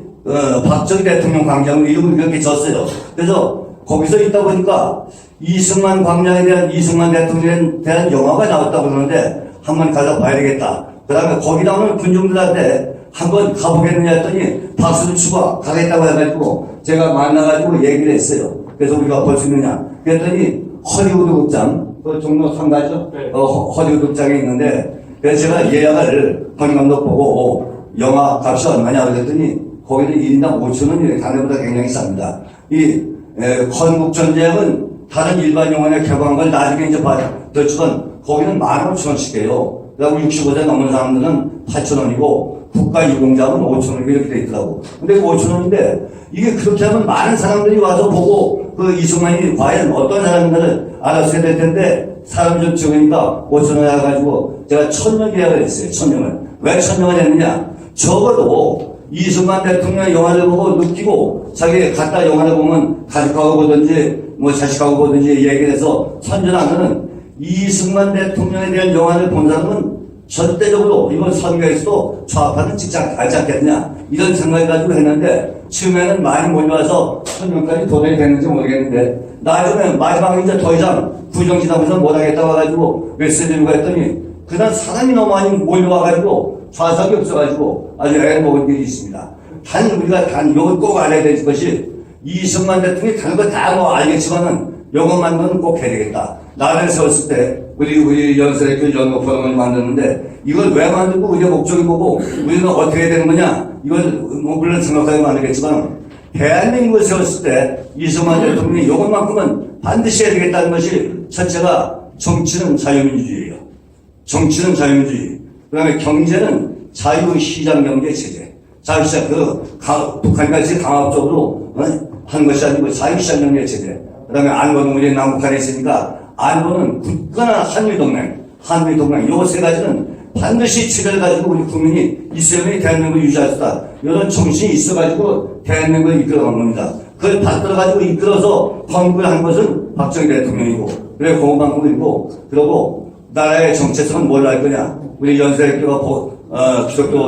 박정희 대통령 광장으로 이름을 그렇게 줬어요. 그래서 거기서 있다 보니까 이승만 광장에 대한, 이승만 대통령에 대한 영화가 나왔다고 그러는데 한번 가서 봐야 되겠다. 그 다음에 거기 나오는 군중들한테 한번 가보겠느냐 했더니 박수를 치고 가겠다고 해가지고 제가 만나가지고 얘기를 했어요. 그래서 우리가 볼 수 있느냐 그랬더니 허리우드 극장, 그 종로 3가죠? 네. 허리우드 극장에 있는데, 그래서 제가 예약을 권 감독 보고 영화 값이 얼마냐 그랬더니 거기는 1인당 5,000원이 다른보다 굉장히 쌉니다. 건국전쟁은 다른 일반 영화에 개봉한 걸 나중에 이제 봤지만 거기는 15,000원씩 해요. 그리고 65세 넘은 사람들은 8,000원이고 국가 유공자는 5,000원 이렇게 돼 있더라고. 근데 5,000원인데 이게 그렇게 하면 많은 사람들이 와서 보고 그 이승만이 과연 어떤 사람들을 알았어야 될 텐데, 사람 좀 적으니까 5,000원 해가지고 제가 1,000명 계약을 했어요. 1,000명을. 왜 1,000명을 했느냐? 적어도 이승만 대통령 영화를 보고 느끼고 자기 갖다 영화를 보면 가족하고 보든지 뭐 자식하고 보든지 얘기를 해서 선전하면은 이승만 대통령에 대한 영화를 본 사람은 절대적으로 이번 선거에서도 좌파는 찍지 않지 않겠느냐 이런 생각을 가지고 했는데, 처음에는 많이 몰려와서 1,000명까지 도달이 됐는지 모르겠는데, 나중에 마지막에 이제 더 이상 부정지나면서 못하겠다고 해가지고 메시지를 했더니 그날 사람이 너무 많이 몰려와가지고 좌석이 없어가지고 아주 애를 먹은 일이 있습니다. 우리가 이걸 꼭 알아야 될 것이, 이승만 대통령이 다른 거 다 알겠지만은 이것만은 꼭 해야 되겠다. 나라를 세웠을 때 우리 연설의 그 연구 프로그램을 만드는데 이걸 왜 만들고 우리의 목적이 뭐고 우리는 어떻게 해야 되는 거냐, 이걸 물론 생각하게 만들겠지만 대한민국을 세웠을 때 이승만 대통령이 이것만큼은 반드시 해야 되겠다는 것이, 첫째가 정치는 자유민주주의예요. 정치는 자유민주주의. 그 다음에 경제는 자유시장경제 체제. 자유시장, 북한까지 강압적으로 하는 것이 아니고 자유시장경제 체제. 그 다음에 안보는 우리 남북한에 있으니까 안보는 굳건한 한미동맹, 요 세 가지는 반드시 체제를 가지고 우리 국민이 있어야만 대한민국을 유지할 수 있다. 이런 정신이 있어가지고 대한민국을 이끌어간 겁니다. 그걸 받들어가지고 이끌어서 건국을 한 것은 박정희 대통령이고, 그래 공화국이고, 그리고 나라의 정체성은 뭘 할 거냐. 우리 연세대학교가 기독교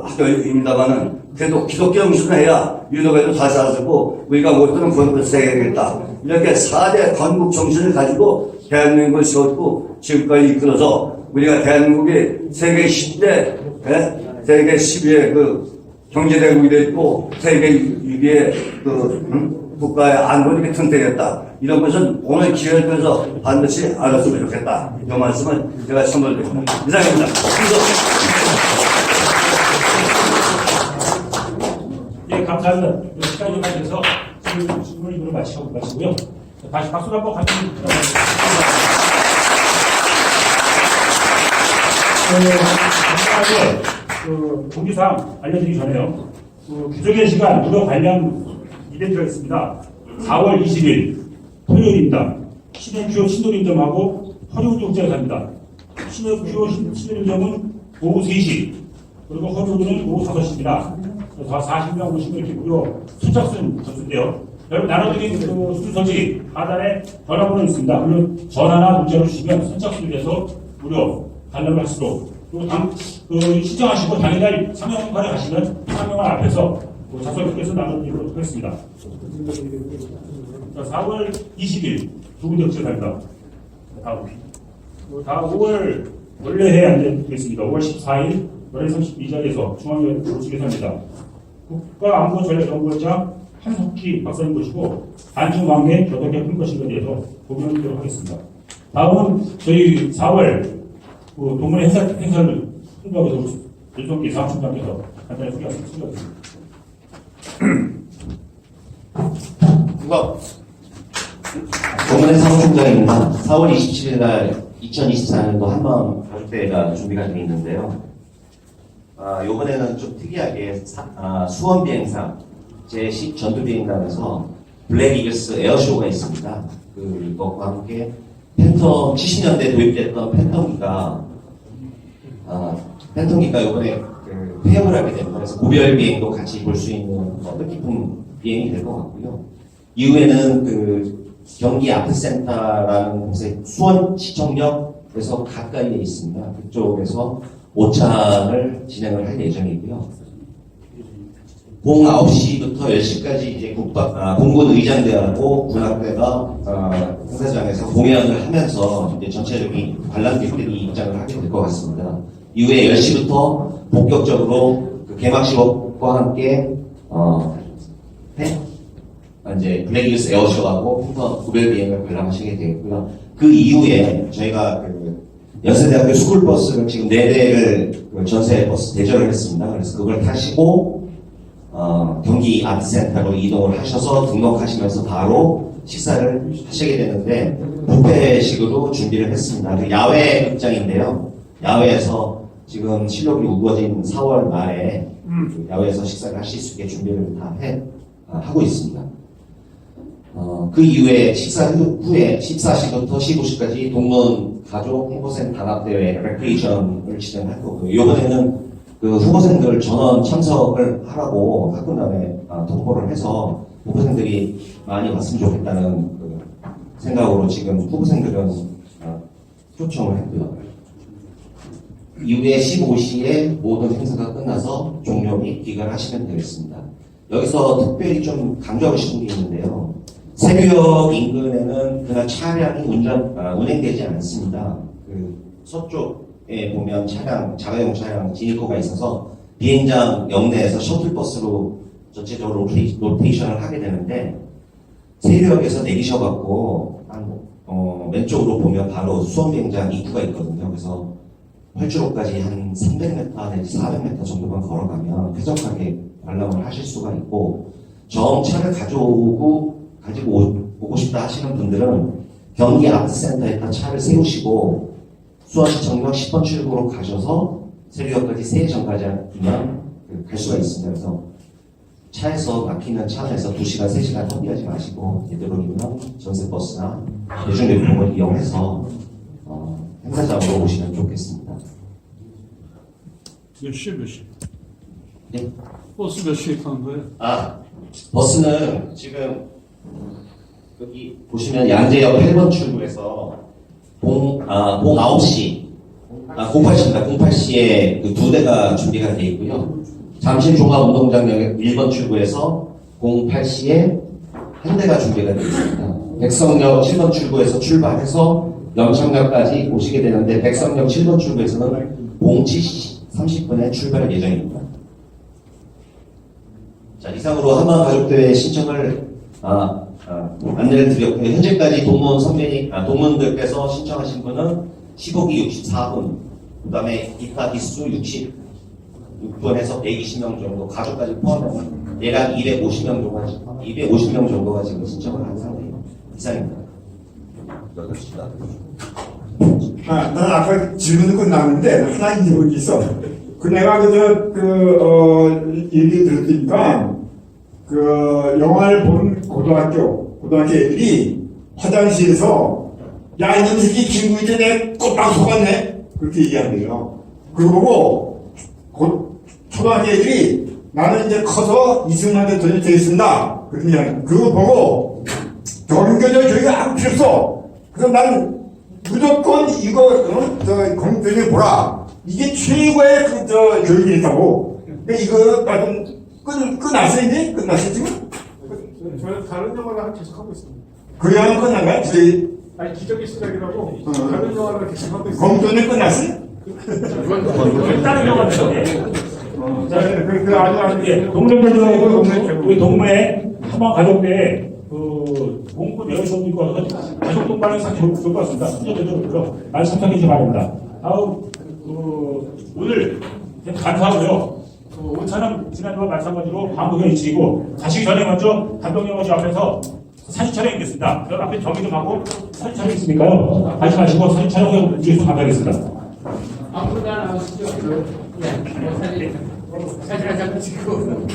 학교입니다만은 그래도 기독교 영수는 해야 유럽에도 다시 알아서고 우리가 못 들은 그것을 해야 되겠다. 이렇게 4대 건국 정신을 가지고 대한민국을 세웠고 지금까지 이끌어서 우리가 대한민국이 세계 10대, 세계 10위의 경제대국이 됐고 세계 6위의 국가의 안보를 이렇게 튼튼했다. 이런 것은 오늘 기회를 통해서 반드시 알았으면 좋겠다. 이 말씀을 제가 선물드립니다. 이상입니다. 예, 감사합니다. 시간이 많이 돼서 질문을 이거로 마치고요. 다시 박수를 한번 감사합니다. 간단하게 공지사항 알려드리기 전에요. 기존의 시간 무료 관람 이벤트가 있습니다. 4월 20일 토요일입니다. 신의큐어 신도림점하고 허리우드 극장에서 합니다. 신의큐어 신도림점은 오후 3시, 그리고 허리우드는 오후 5시입니다. 다 40명 보시면 이렇게 무려 선착순 접수인데요. 여러분 나눠드린 그 순서지 하단에 전화번호 있습니다. 물론 전화나 문자로 주시면 선착순이 돼서 무료 관람을 할 수도. 그리고 신청하시고 당일날 상영관에 가시면 상영관 앞에서 자소를 통해서 나눠드리도록 하겠습니다. 자, 4월 20일 두 군데 역전합니다. 다음 5월 원래 해야 안 되겠습니다. 5월 14일 11시 32자리에서 중앙여행 조직에서입니다. 국가안보전략연구원장 한석희 박사님 모시고 안중왕의 어떻게 할 것인가에 대해서 공유하도록 하겠습니다. 다음은 저희 4월 동문회 행사를 홍보하고 있는 윤석기 사무총장께서 간단히 소개하겠습니다. 동문회 사무총장입니다. 4월 27일 날 2024년도 한번 가족대회가 준비가 되어 있는데요. 이번에는 좀 특이하게 수원 비행사 제10 전투비행단에서 블랙 이글스 에어쇼가 있습니다. 그것과 함께 팬텀 70년대 도입됐던 팬텀기가 이번에 폐업을 하게 됩니다. 그래서 고별 비행도 같이 볼 수 있는 뜻깊은 비행이 될 것 같고요. 이후에는 경기 아트센터라는 곳에 수원시청역에서 가까이에 있습니다. 그쪽에서 오찬을 진행을 할 예정이고요. 봉 9시부터 10시까지 이제 공군 의장대하고 군악대가 행사장에서 공연을 하면서 이제 전체적인 관람객들이 입장을 하게 될 것 같습니다. 이후에 10시부터 본격적으로 개막식과 함께 이제 블랙 이글스 에어쇼하고 구별 비행을 관람하시게 되겠고요. 그 이후에 저희가 연세대학교 스쿨버스를 지금 4대를 전세 버스 대절을 했습니다. 그래서 그걸 타시고 경기 아트센터로 이동을 하셔서 등록하시면서 바로 식사를 하시게 되는데 뷔페식으로 준비를 했습니다. 야외 극장인데요. 야외에서 지금 실록이 우거진 4월 말에 야외에서 식사를 하실 수 있게 준비를 다 하고 있습니다. 그 이후에 식사 후에 14시부터 15시까지 동문 가족 홍보생 단합대회 레크레이션을 진행할 거고요. 이번에는 후보생들 전원 참석을 하라고 학군단에 통보를 해서 후보생들이 많이 왔으면 좋겠다는 생각으로 지금 후보생들은 초청을 했고요. 이후에 15시에 모든 행사가 끝나서 종료 및 귀가하시면 되겠습니다. 여기서 특별히 좀 강조하고 싶은 게 있는데요. 세교역 인근에는 그날 차량이 운행되지 않습니다. 서쪽에 보면 자가용 차량 진입구가 있어서 비행장 역내에서 셔틀버스로 전체적으로 로테이션을 하게 되는데 세교역에서 내리셔갖고 왼쪽으로 보면 바로 수원비행장 입구가 있거든요. 그래서 활주로까지 한 300m 내지 400m 정도만 걸어가면 쾌적하게 관람을 하실 수가 있고 정차를 가지고 오고 싶다 하시는 분들은 경기 아트센터에다 차를 세우시고 수원시청역 10번 출구로 가셔서 세류역까지 3회 전까지만 갈 수가 있습니다. 그래서 차에서 막히는 차 안에서 2시간, 3시간 허비하지 마시고 되도록이면 전세버스나 대중교통을 이용해서 행사장으로 오시면 좋겠습니다. 몇 시? 네? 버스 몇 시에 타는 거예요? 버스는 지금 여기 보시면 양재역 8번 출구에서 봉 9시, 08시입니다. 08시에 그 2대가 준비가 되어 있고요. 잠실 종합운동장역 1번 출구에서 08시에 한 대가 준비가 되어 있습니다. 백성역 7번 출구에서 출발해서 영창역까지 오시게 되는데 백성역 7번 출구에서는 07시 30분에 출발 예정입니다. 자, 이상으로 한번 가족대회 신청을 안내를 드렸고요. 현재까지 동문들께서 신청하신 분은 15기 64분, 그 다음에 기타 기수 66분에서 120명 정도, 가족까지 포함하면 대략 250명 정도가 지금 신청을 한 상태입니다. 이상입니다. 난 아까 질문을 끝났는데 하나 잊어본 게 있어. 내가 얘기 들었으니까 영화를 본 고등학교 애들이 화장실에서 야 이놈 새끼 친구인데 내 꽃빵 속았네 그렇게 얘기한대요. 그러고 초등학교 애들이 나는 이제 커서 이승만 대통령이 되겠습니다. 그냥 그거 보고 경제적 교육이 아무 필요 없어. 그래서 나는 무조건 이거 공정에 보라. 이게 최고의 교육이 있다고. 근데 이거 나좀 끝났어 이제? 끝났어 지금? 저는 다른 영화를 계속 하고 있습니다. 그 영화는 끝난 거야? 아니 기적의 시작이라고 다른 영화를 계속 하고 있습니다. 공정에 끝났어? 다른 영화인데. 아주 예, 동명대도 우리 동무에 한번 가족대 공부 내용 수업도 있고 가족 동반을 상당히 좋을 것 같습니다. 순서대로 그렇고요. 많이 참석해 주시기 바랍니다. 오늘 감사하고요. 오차는 지난주와 마찬가지로 한국에 위치이고 가시기 전에 먼저 감독영화제 앞에서 사진 촬영이겠습니다. 그 앞에 정리 좀 하고 사진 촬영 있으니까요. 하지 마시고 사진 촬영해 주셔서 감사하겠습니다. 앞으로 다 나오시죠. 사진 한 장 찍고.